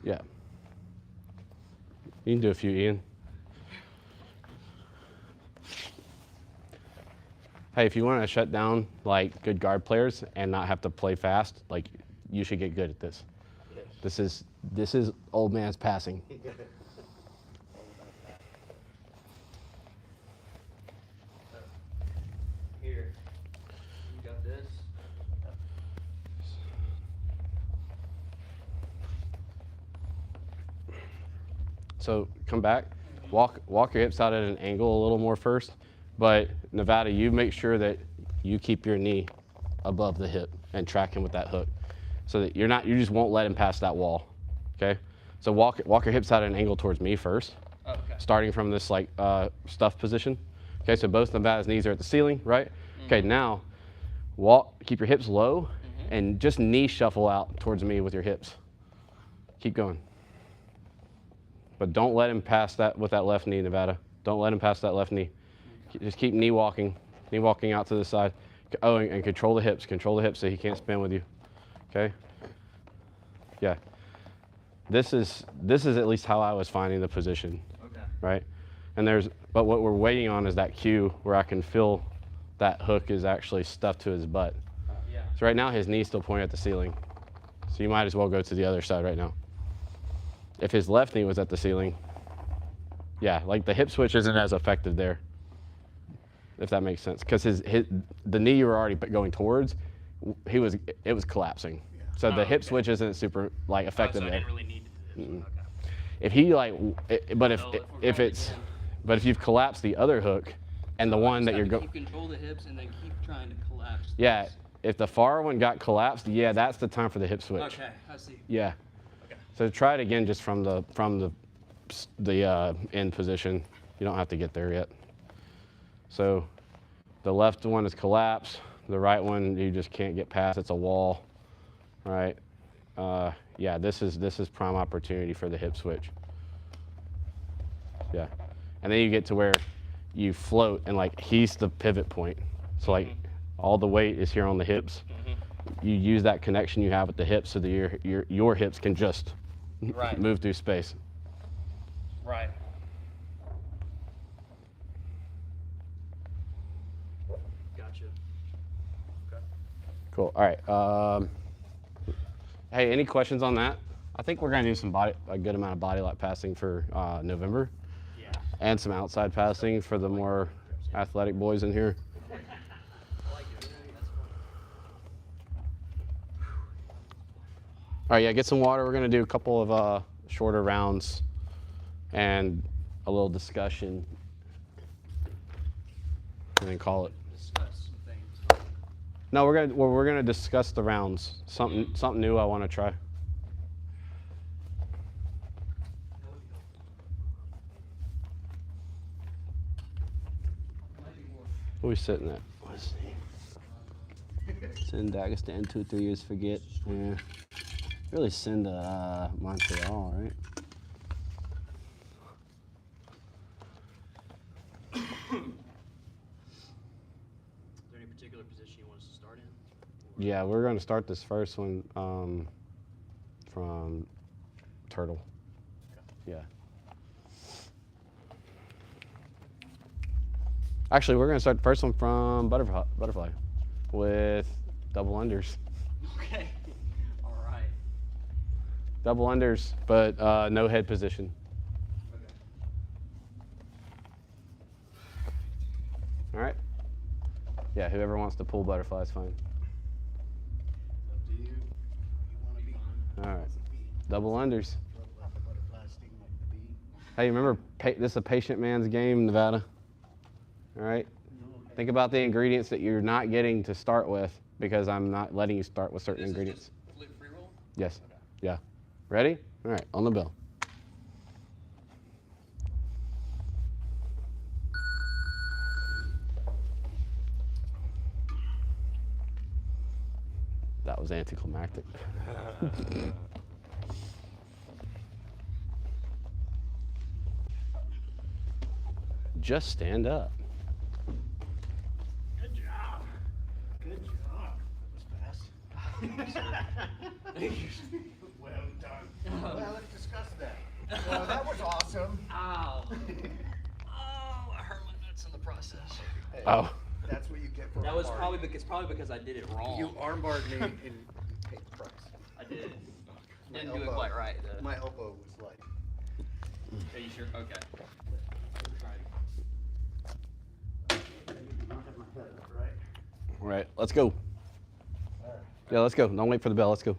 Yeah. You can do a few, Ian. Hey, if you want to shut down like good guard players and not have to play fast, like you should get good at this. This is old man's passing. Here. You got this. So come back, walk your hips out at an angle a little more first, but Nevada, you make sure that you keep your knee above the hip and track him with that hook, so that you just won't let him pass that wall. Okay, so walk your hips out at an angle towards me first, Okay. starting from this like stuff position. Okay, so both Nevada's knees are at the ceiling, right? Okay, now keep your hips low, and just knee shuffle out towards me with your hips. Keep going. But don't let him pass that with that left knee, Nevada. Don't let him pass that left knee. Just keep knee walking out to the side. Oh, and control the hips so he can't spin with you. Okay? Yeah. This is at least how I was finding the position. Okay. Right? But what we're waiting on is that cue where I can feel that hook is actually stuffed to his butt. Yeah. So right now his knee's still pointing at the ceiling. So you might as well go to the other side right now. If his left knee was at the ceiling, yeah, like the hip switch isn't as effective there, if that makes sense. Because the knee you were already going towards, it was collapsing. Yeah. So the hip okay. switch isn't super like effective So I there. didn't really need to do this. Okay. If he like, but So if we're it's, going but if you've collapsed the other hook, and the one that you're going, Keep control the hips and then keep trying to collapse. yeah, this. if the far one got collapsed, yeah, that's the time for the hip switch. Okay, I see. Yeah. Okay. So try it again just from the end position. You don't have to get there yet. So the left one is collapsed. The right one you just can't get past. It's a wall, right? Yeah, this is prime opportunity for the hip switch. Yeah, and then you get to where you float and like he's the pivot point. So like all the weight is here on the hips. You use that connection you have with the hips so that your hips can just Right. move through space. Right. Gotcha. Okay. Cool. All right. Hey, any questions on that? I think we're gonna do a good amount of body lock passing for November, Yeah. and some outside passing for the more athletic boys in here. I like it. That's fun. All right, yeah, get some water. We're gonna do a couple of shorter rounds and a little discussion, and then call it. Discuss some things. No, we're gonna discuss the rounds. Something new I want to try. What are we sitting at? Let's see. Send Dagestan 2-3 years forget. Yeah. Really send Montreal, right? Is there any particular position you want us to start in? Yeah, we're going to start this first one from Turtle. Yeah. Actually, we're going to start the first one from Butterfly with double unders. Okay. All right. Double unders, but no head position. Okay. All right? Yeah, whoever wants to pull butterfly is fine. Up to you. You want to be. All right. Double unders. Like a butterfly sting like the bee. Hey, remember, this is a patient man's game, Nevada. All right? Think about the ingredients that you're not getting to start with because I'm not letting you start with certain This is ingredients. just flip free roll? Yes. Okay. Yeah. Ready? All right, on the bell. That was anticlimactic. Just stand up. Good job. Good job. That was fast. Well done. Well, let's discuss that. Well, that was awesome. Ow. Oh, I hurt my nuts in the process. Hey, Oh. That's what you get for That was armbarring. probably because I did it wrong. You armbarred me and paid the price. I did. My Didn't do it elbow- quite right though. My elbow was like. Are you sure? Okay. All right, let's go. Yeah, let's go. Don't wait for the bell. Let's go.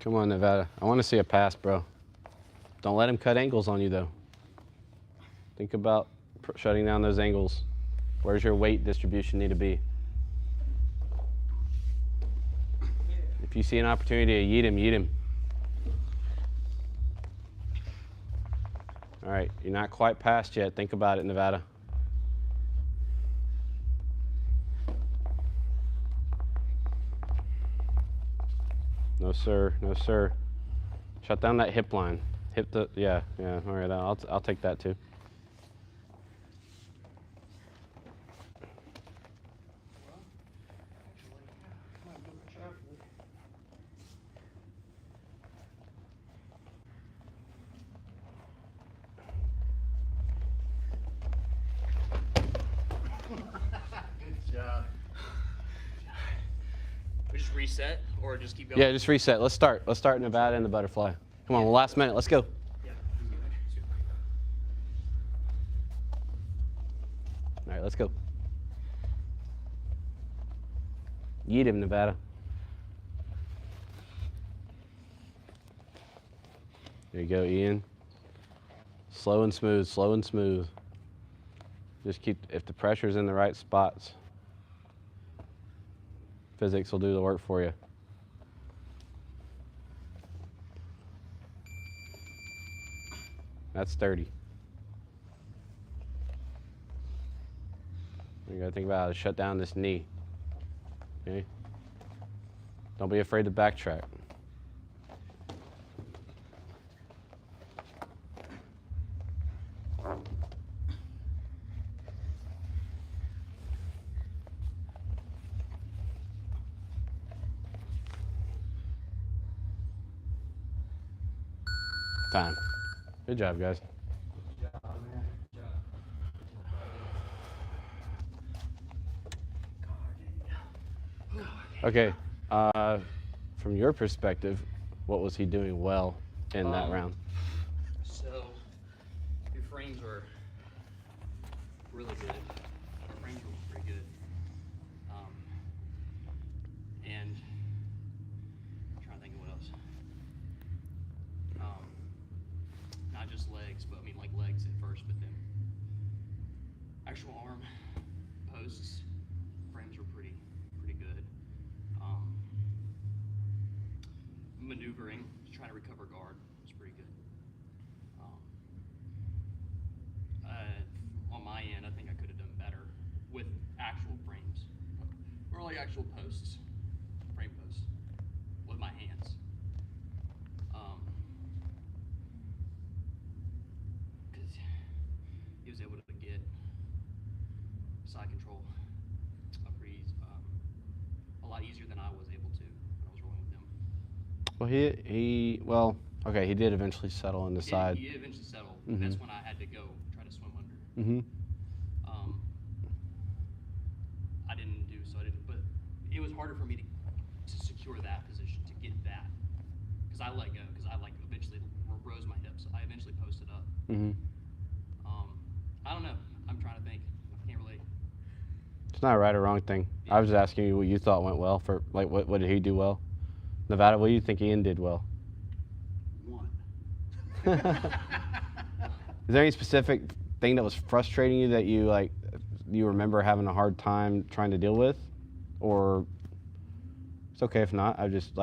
Come on, Nevada. I want to see a pass, bro. Don't let him cut angles on you, though. Think about shutting down those angles. Where's your weight distribution need to be? If you see an opportunity to yeet him, yeet him. All right, you're not quite past yet. Think about it, Nevada. No, sir. No, sir. Shut down that hip line. Hip the, yeah. All right, I'll take that too. Good job. We just reset or just keep going? Yeah, just reset. Let's start. Let's start Nevada and the butterfly. Come on, last minute. Let's go. Yeah. All right, let's go. Yeet him, Nevada. There you go, Ian. Slow and smooth, slow and smooth. Just keep, if the pressure's in the right spots, physics will do the work for you. That's sturdy. You gotta think about how to shut down this knee. Okay? Don't be afraid to backtrack. Time. Good job, guys. Okay, from your perspective, what was he doing well in that round? So, your frames were really good. Our frames were pretty good. And I'm trying to think of what else. Not just legs, but I mean like legs at first, but then actual arm posts, frames were pretty good. Maneuvering, trying to recover guard was pretty good. On my end, I think I could have done better with actual frames, or like actual posts, frame posts, with my hands. Because he was able to get side control a lot easier than I was able to when I was rolling with him. Well, okay, he did eventually settle on the side. He eventually settled. And that's when I had to go try to swim under. Mm-hmm. I didn't do so. But it was harder for me to secure that position, to get that, because I let go, because I eventually rose my hips. I eventually posted up. Mm-hmm. I don't know. I'm trying to think. I can't relate. It's not a right or wrong thing. I was just asking you what you thought went well for, like, what did he do well? Nevada, what do you think Ian did well? One. Is there any specific thing that was frustrating you that you remember having a hard time trying to deal with? Or it's okay if not. I just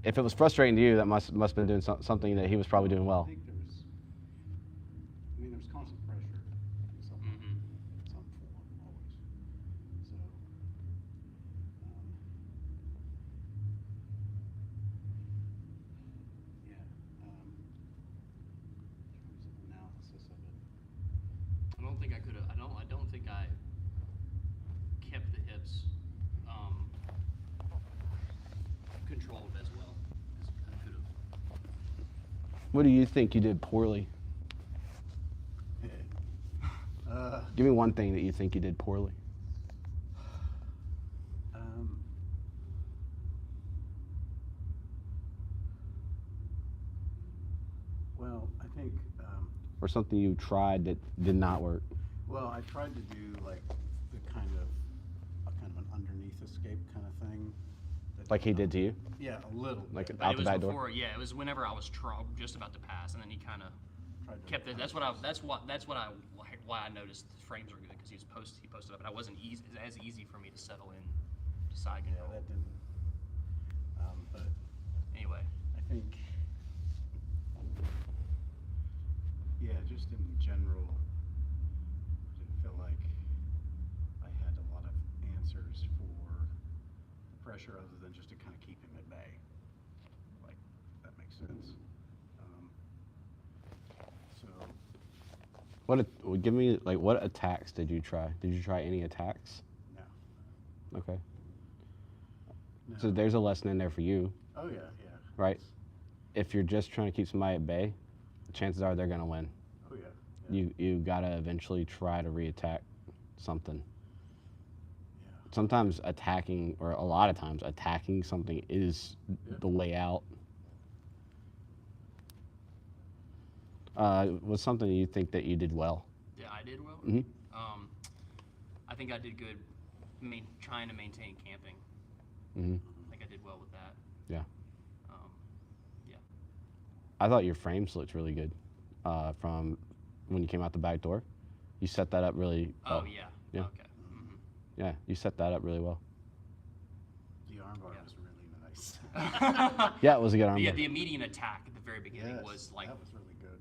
if it was frustrating to you, that must have been doing something that he was probably doing well. I think there was constant pressure in some form always. So, yeah. In terms of analysis of it. I don't think I could have. I don't think I kept the hips involved as well. I could have. What do you think you did poorly? Give me one thing that you think you did poorly. Well, I think, Or something you tried that did not work. well, I tried to do like the kind of an underneath escape kind of thing. Like he did to you? Yeah, a little. Like bit. But out it the was back before, door? yeah. It was whenever I was just about to pass, and then he kind of Tried to kept it. Why I noticed the frames were good because he posted up, and I wasn't as easy for me to settle in to side Yeah, control. that didn't. But Anyway, I think, yeah, just in general, didn't feel like I had a lot of answers for the pressure other than just to kind of keep him at bay. Like, if that makes sense. So, Give me, like, what attacks did you try? Did you try any attacks? no. Okay. No. So there's a lesson in there for you, Oh, yeah, yeah. right? If you're just trying to keep somebody at bay, chances are they're gonna win. Oh, yeah. Yeah. You gotta eventually try to reattack something. Yeah. Sometimes attacking, or a lot of times attacking something is the way out. Was something you think that you did well? yeah, I did well. Mm-hmm. I think I did good. Trying to maintain camping. Mm-hmm. I think I did well with that. Yeah. Yeah. I thought your frames looked really good from when you came out the back door. You set that up really well. Oh yeah. Yeah. Okay. Mm-hmm. Yeah, you set that up really well. The armbar Yeah. was really nice. Yeah, it was a good arm. Yeah, the immediate attack at the very beginning Yes, was like, that was really good.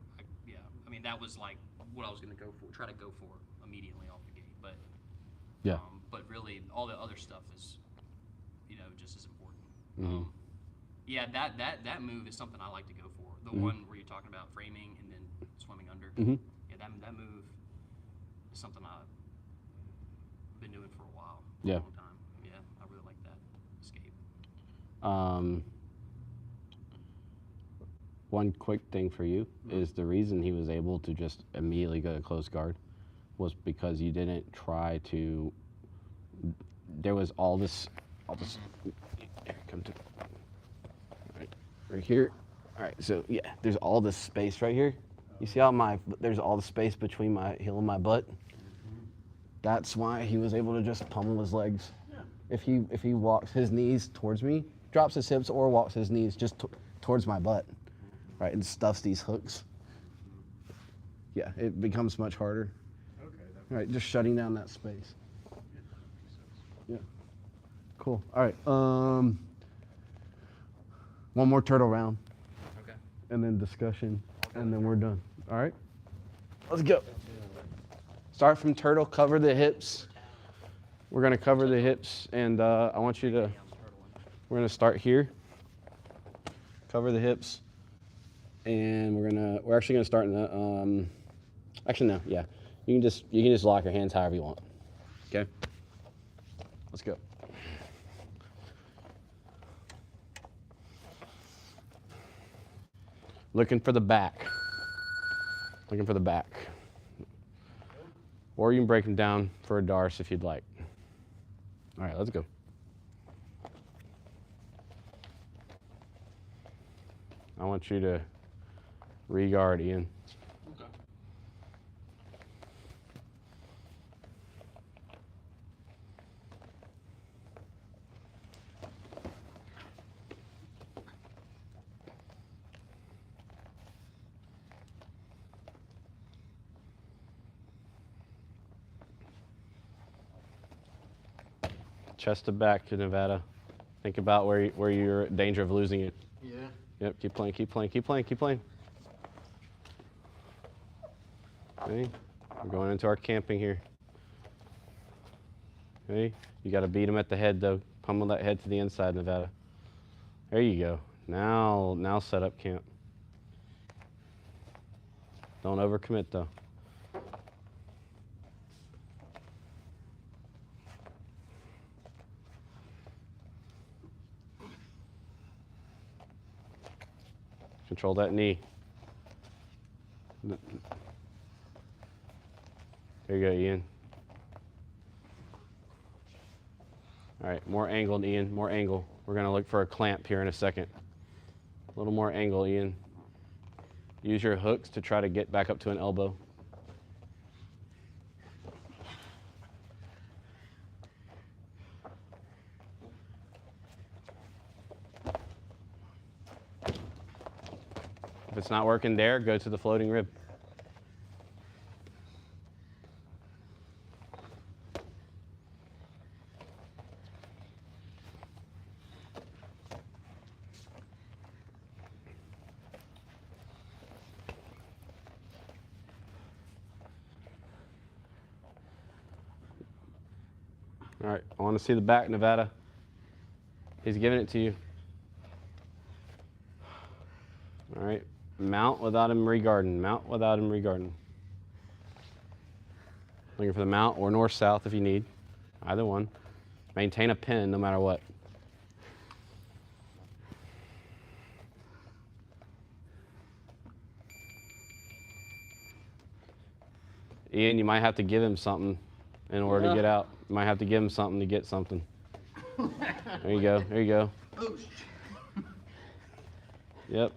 yeah. I mean, that was like what I was gonna try to go for immediately off the gate. But Yeah. but really, all the other stuff is, just as important. Mhm. Yeah, that move is something I like to go for. The one where you're talking about framing and then swimming under. Mhm. Yeah, that move is something I've been doing for a while. Yeah. A long time. Yeah, I really like that escape. One quick thing for you is the reason he was able to just immediately go to close guard was because you didn't try to. There was all this. Here, come to. Right here. All right, so yeah, there's all this space right here. You see how there's all the space between my heel and my butt? That's why he was able to just pummel his legs. Yeah. If he walks his knees towards me, drops his hips, or walks his knees just towards my butt, right, and stuffs these hooks, yeah, it becomes much harder. Okay. That Right, just shutting down that space. makes sense. Yeah. Cool. All right. One more turtle round, Okay. and then discussion, and then we're done. All right. Let's go. Start from turtle. Cover the hips. We're gonna cover the hips, and I want you to. We're gonna start here. Cover the hips, and we're actually gonna start in the. Actually, no. Yeah. You can just lock your hands however you want. Okay. Let's go. Looking for the back. Looking for the back. Or you can break them down for a darce if you'd like. All right, let's go. I want you to re-guard, Ian. Okay. Chest to back to Nevada. Think about where you're in danger of losing it. Yeah. Yep, keep playing, keep playing, keep playing, keep playing. Okay, we're going into our camping here. Okay, you got to beat him at the head though. Pummel that head to the inside, Nevada. There you go. Now set up camp. Don't overcommit though. Control that knee. There you go, Ian. All right, more angled, Ian, more angle. We're gonna look for a clamp here in a second. A little more angle, Ian. Use your hooks to try to get back up to an elbow. If it's not working there, go to the floating rib. All right, I want to see the back, Nevada. He's giving it to you. All right, mount without him regarding. Mount without him regarding. Looking for the mount or north-south if you need. Either one. Maintain a pin no matter what. Ian, you might have to give him something in order to get out. You might have to give him something to get something. There you go. There you go. Yep.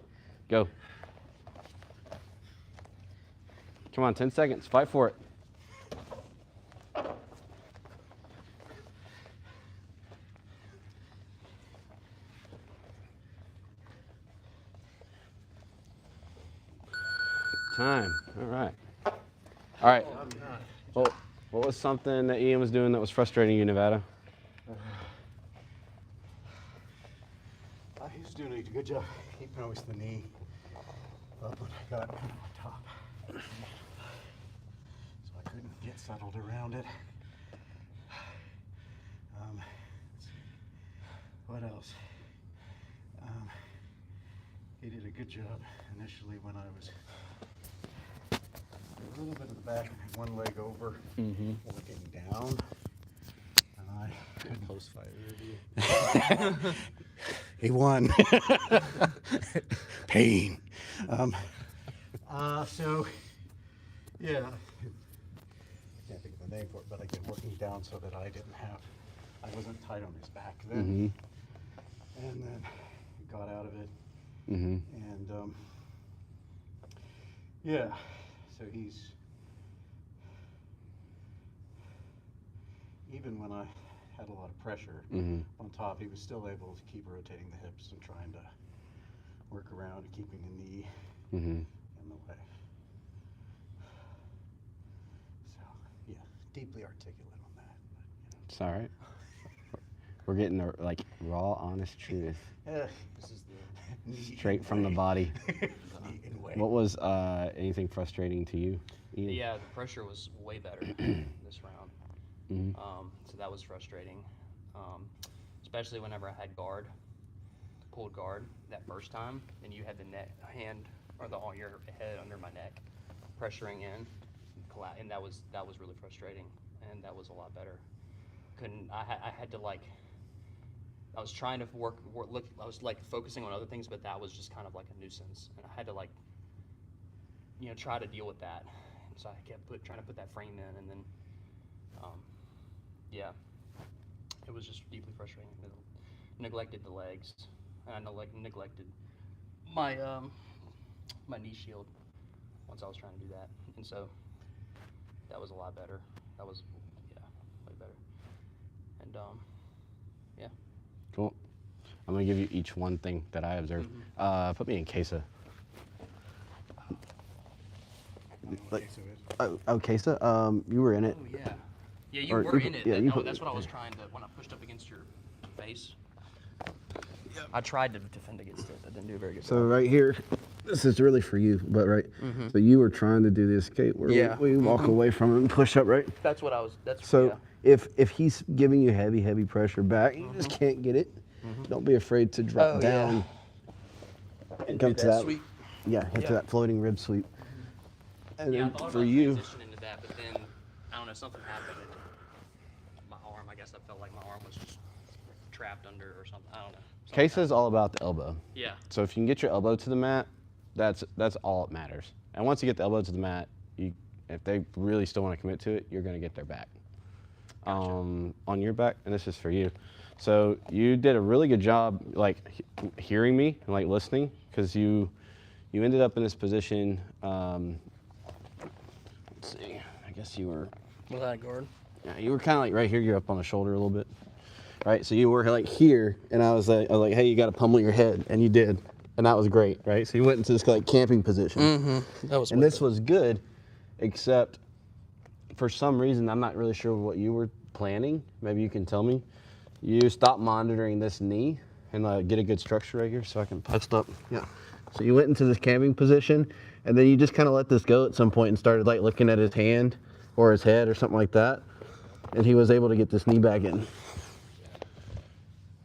Go. Come on, 10 seconds. Fight for it. Time. All right. All right. Well, what was something that Ian was doing that was frustrating you, Nevada? He was doing a good job keeping always the knee up when I got kind of on top. So I couldn't get settled around it. What else? He did a good job initially when I was a little bit of the back, one leg over, looking down. And I couldn't Close fight review. He won. Pain. So, yeah. I can't think of the name for it, but again, working down so that I wasn't tight on his back then. And then got out of it. And, yeah, so he's, even when I had a lot of pressure on top, he was still able to keep rotating the hips and trying to work around and keeping the knee in the way. So, yeah, deeply articulate on that. But, It's all right. We're getting the raw, honest truth, this is the straight from the body. knee in way. What was anything frustrating to you, Ian? Yeah, the pressure was way better this round. So that was frustrating, especially whenever I had pulled guard that first time, and you had the hand or your head under my neck, pressuring in, and that was really frustrating, and that was a lot better. I had to I was trying to look. I was focusing on other things, but that was just kind of like a nuisance, and I had to try to deal with that. So I kept trying to put that frame in, and then, yeah, it was just deeply frustrating. I neglected the legs, and I neglected my my knee shield once I was trying to do that, and so that was a lot better. That was way better, and yeah. Cool. I'm gonna give you each one thing that I observed. Put me in Kesa. Kesa, you were in it. Oh yeah. Yeah, you Or were you- in it. yeah, you That's what I was trying to, when I pushed up against your face. I tried to defend against it. I didn't do a very good So job. right here, this is really for you, but right. So you were trying to do the escape where we walk away from him and push up, right? That's what I was, So if he's giving you heavy pressure back, you just can't get it. Don't be afraid to drop down and come to that sweep. hit to that floating rib sweep. And Yeah, I then thought for about you, transitioning into that, but then, I don't know, something happened. My arm, I guess I felt like my arm was just trapped under or something. I don't know. Kesa is all about the elbow. Yeah. So if you can get your elbow to the mat, That's all that matters. And once you get the elbow to the mat, if they really still want to commit to it, you're going to get their back. Gotcha. On your back, and this is for you. So you did a really good job, like hearing me and like listening, because you ended up in this position. Let's see. I guess you were. With that guard. Yeah, you were kind of like right here. You're up on the shoulder a little bit, right? So you were like here, and I was like, hey, you got to pummel your head, and you did, and that was great, right? So you went into this like camping position. Mm-hmm. That was. And this was good, except for some reason, I'm not really sure what you were planning. Maybe you can tell me. You stopped monitoring this knee and get a good structure right here so I can post up. Yeah. So you went into this camping position, and then you just kind of let this go at some point and started like looking at his hand or his head or something like that. And he was able to get this knee back in.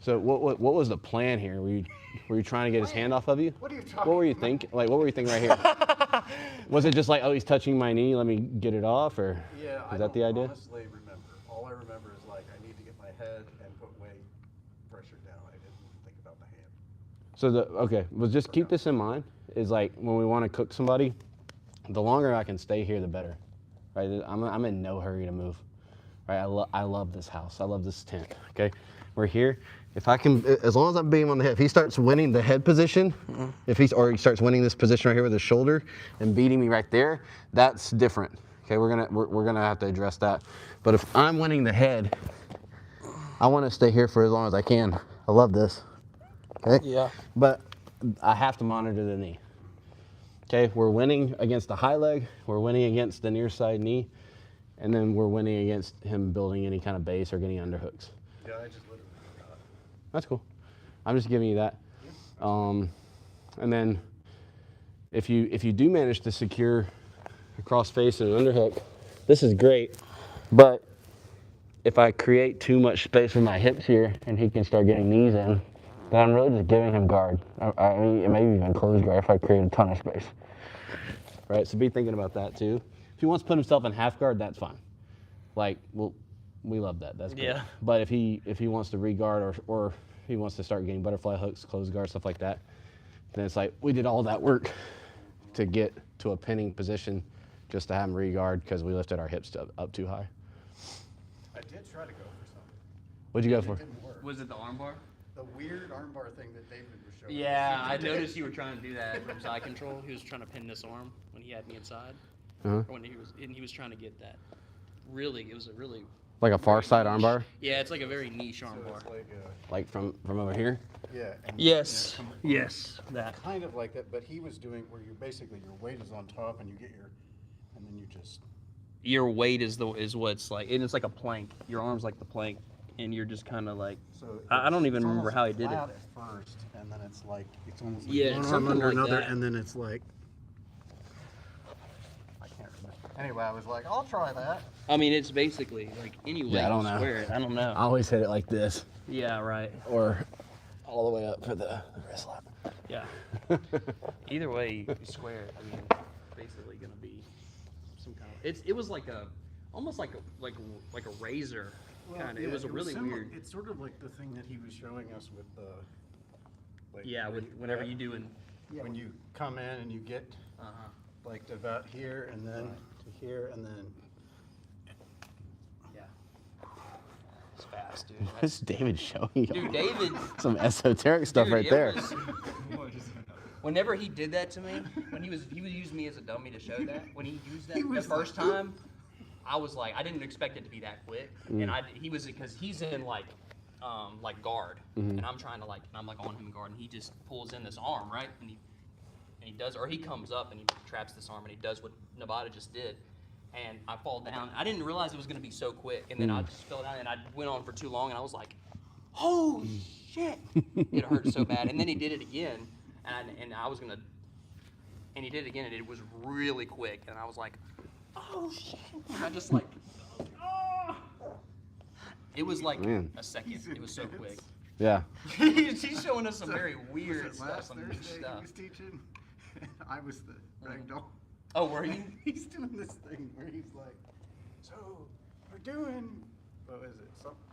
So what was the plan here? Were you trying to get his hand off of you? What are you talking What were you thinking? Like, what were you thinking right here? Was it just like, oh, he's touching my knee, let me get it off, or Yeah, is that the idea? honestly remember. All I remember is like I need to get my head and put weight pressure down. I didn't think about the hand. So okay, well, just keep this in mind. Is like when we want to cook somebody, the longer I can stay here, the better. Right? I'm in no hurry to move. Right? I love this house. I love this tent. Okay, we're here. If I can, as long as I'm being on the head, if he starts winning the head position, if he starts winning this position right here with his shoulder and beating me right there, that's different. Okay, we're gonna have to address that. But if I'm winning the head, I want to stay here for as long as I can. I love this. Okay. Yeah. But I have to monitor the knee. Okay, we're winning against the high leg, we're winning against the near side knee, and then we're winning against him building any kind of base or getting underhooks. Yeah, I just literally forgot. That's cool. I'm just giving you that. And then if you do manage to secure a cross face and an underhook, this is great. But if I create too much space for my hips here and he can start getting knees in, then I'm really just giving him guard. I mean, maybe even close guard if I create a ton of space. Right, so be thinking about that too. If he wants to put himself in half guard, that's fine. Like, well, we love that. That's great. Yeah. But if he wants to re-guard or he wants to start getting butterfly hooks, close guard, stuff like that, then it's like we did all that work to get to a pinning position just to have him re-guard because we lifted our hips up too high. I did try to go for something. What'd you go It for? didn't work. Was it the armbar? The weird armbar thing that David was showing. Yeah, I noticed you were trying to do that from side control. He was trying to pin this arm when he had me inside. Uh-huh. Or when he was trying to get that. Really, it was a really. Like a far side armbar? Yeah, it's like a very niche So armbar. it's like Like from over here? yeah. And, Yes. yeah, Yes. That. kind of like that, but he was doing where you basically your weight is on top and you get and then you just. Your weight is what's like, and it's like a plank. Your arm's like the plank, and you're just kind of like. So I don't even it's remember almost how he did it. flat at first, and then it's like it's almost like Yeah, one something arm under like another, that. and then it's like. I can't remember. Anyway, I was like, I'll try that. I mean, it's basically like any way Yeah, I don't you know. square it. I don't know. I always hit it like this Yeah, right. or all the way up for the wrist lap. Yeah. Either way you square it, I mean, it's basically gonna be some kind of. It was like almost like a razor kind of. It was a really weird. It's sort of like the thing that he was showing us with the. Like Yeah, whenever you do when you come in and you get like to about here and then to here and then. Yeah. It's fast, dude. What's David showing you? Dude, David. Some esoteric stuff Dude, right it there. was- Whenever he did that to me, when he would use me as a dummy to show that. When he used that the first time, I was like, I didn't expect it to be that quick, and he was because he's in like guard, and I'm trying to I'm on him in guard, and he just pulls in this arm, right, and he does, or he comes up and he traps this arm, and he does what Nevada just did, and I fall down. I didn't realize it was gonna be so quick, and then I just fell down, and I went on for too long, and I was like, oh shit, it hurt so bad, and then he did it again. And I was gonna, and he did it again, and it was really quick, and I was like, oh shit! And I just like, oh. It was like Man. a second. It was so quick. Yeah. He's showing us some very Was weird it stuff, last some niche Thursday stuff. he was teaching? I was the ragdoll. Oh, were you? He's doing this thing where he's like, so we're doing, what is it?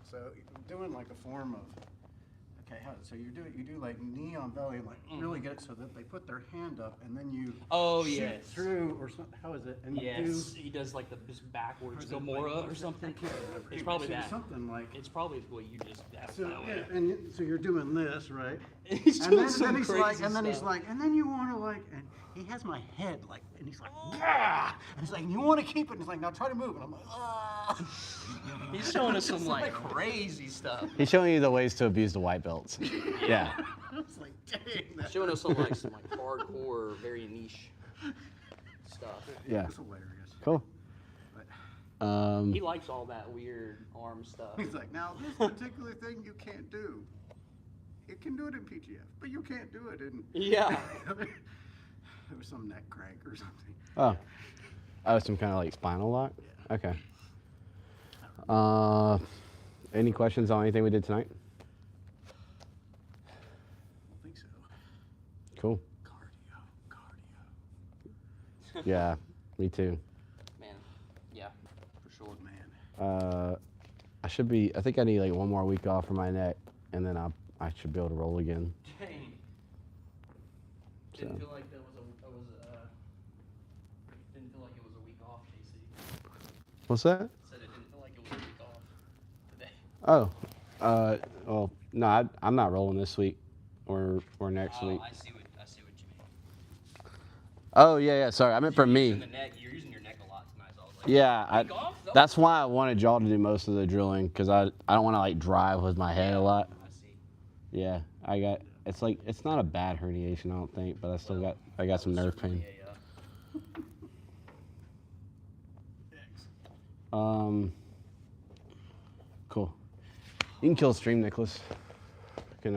So doing like a form of, I Okay, so you do like knee on belly and like really get it so that they put their hand up and then you Oh, shoot yes. through or something. How is it? And you Yes, do, he does like this backwards is it like- Gomorrah or what's it? something. I can't remember. It's probably So that. something like. It's probably what you just asked So, that way. yeah, and so you're doing this, right? He's And doing then, some he's crazy like, and then he's stuff. like, and then you want to like, and he has my head like, and he's like, ah, and he's like, you want to keep it, and he's like, now try to move, and I'm like, ah. He's showing us some Just like crazy stuff. He's showing you the ways to abuse the white belts. Yeah. I was like, dang, He's showing us some like hardcore, very niche stuff. Yeah. It's hilarious. Cool. But He likes all that weird arm stuff. he's like, now this particular thing you can't do. You can do it in PGF, but you can't do it in. Yeah. There was some neck crank or something. Oh. Oh, some kind of like spinal lock? Yeah. Okay. Any questions on anything we did tonight? I don't think so. Cool. Cardio. Yeah, me too. Man, yeah, for sure. Man. I think I need like one more week off for my neck, and then I should be able to roll again. Dang. So. Didn't feel like didn't feel like it was a week off, JC. What's that? Said it didn't feel like it was a week off today. Oh, well, no, I'm not rolling this week or next week. I see what you mean. Oh, yeah, sorry. I meant for me. You're using your neck a lot tonight, so I was like, Yeah, week off? that's why I wanted y'all to do most of the drilling, because I don't want to like drive with my head a lot. I see. Yeah, it's not a bad herniation, I don't think, but I got some nerve pain. Cool. You can kill a stream, Nicholas. You can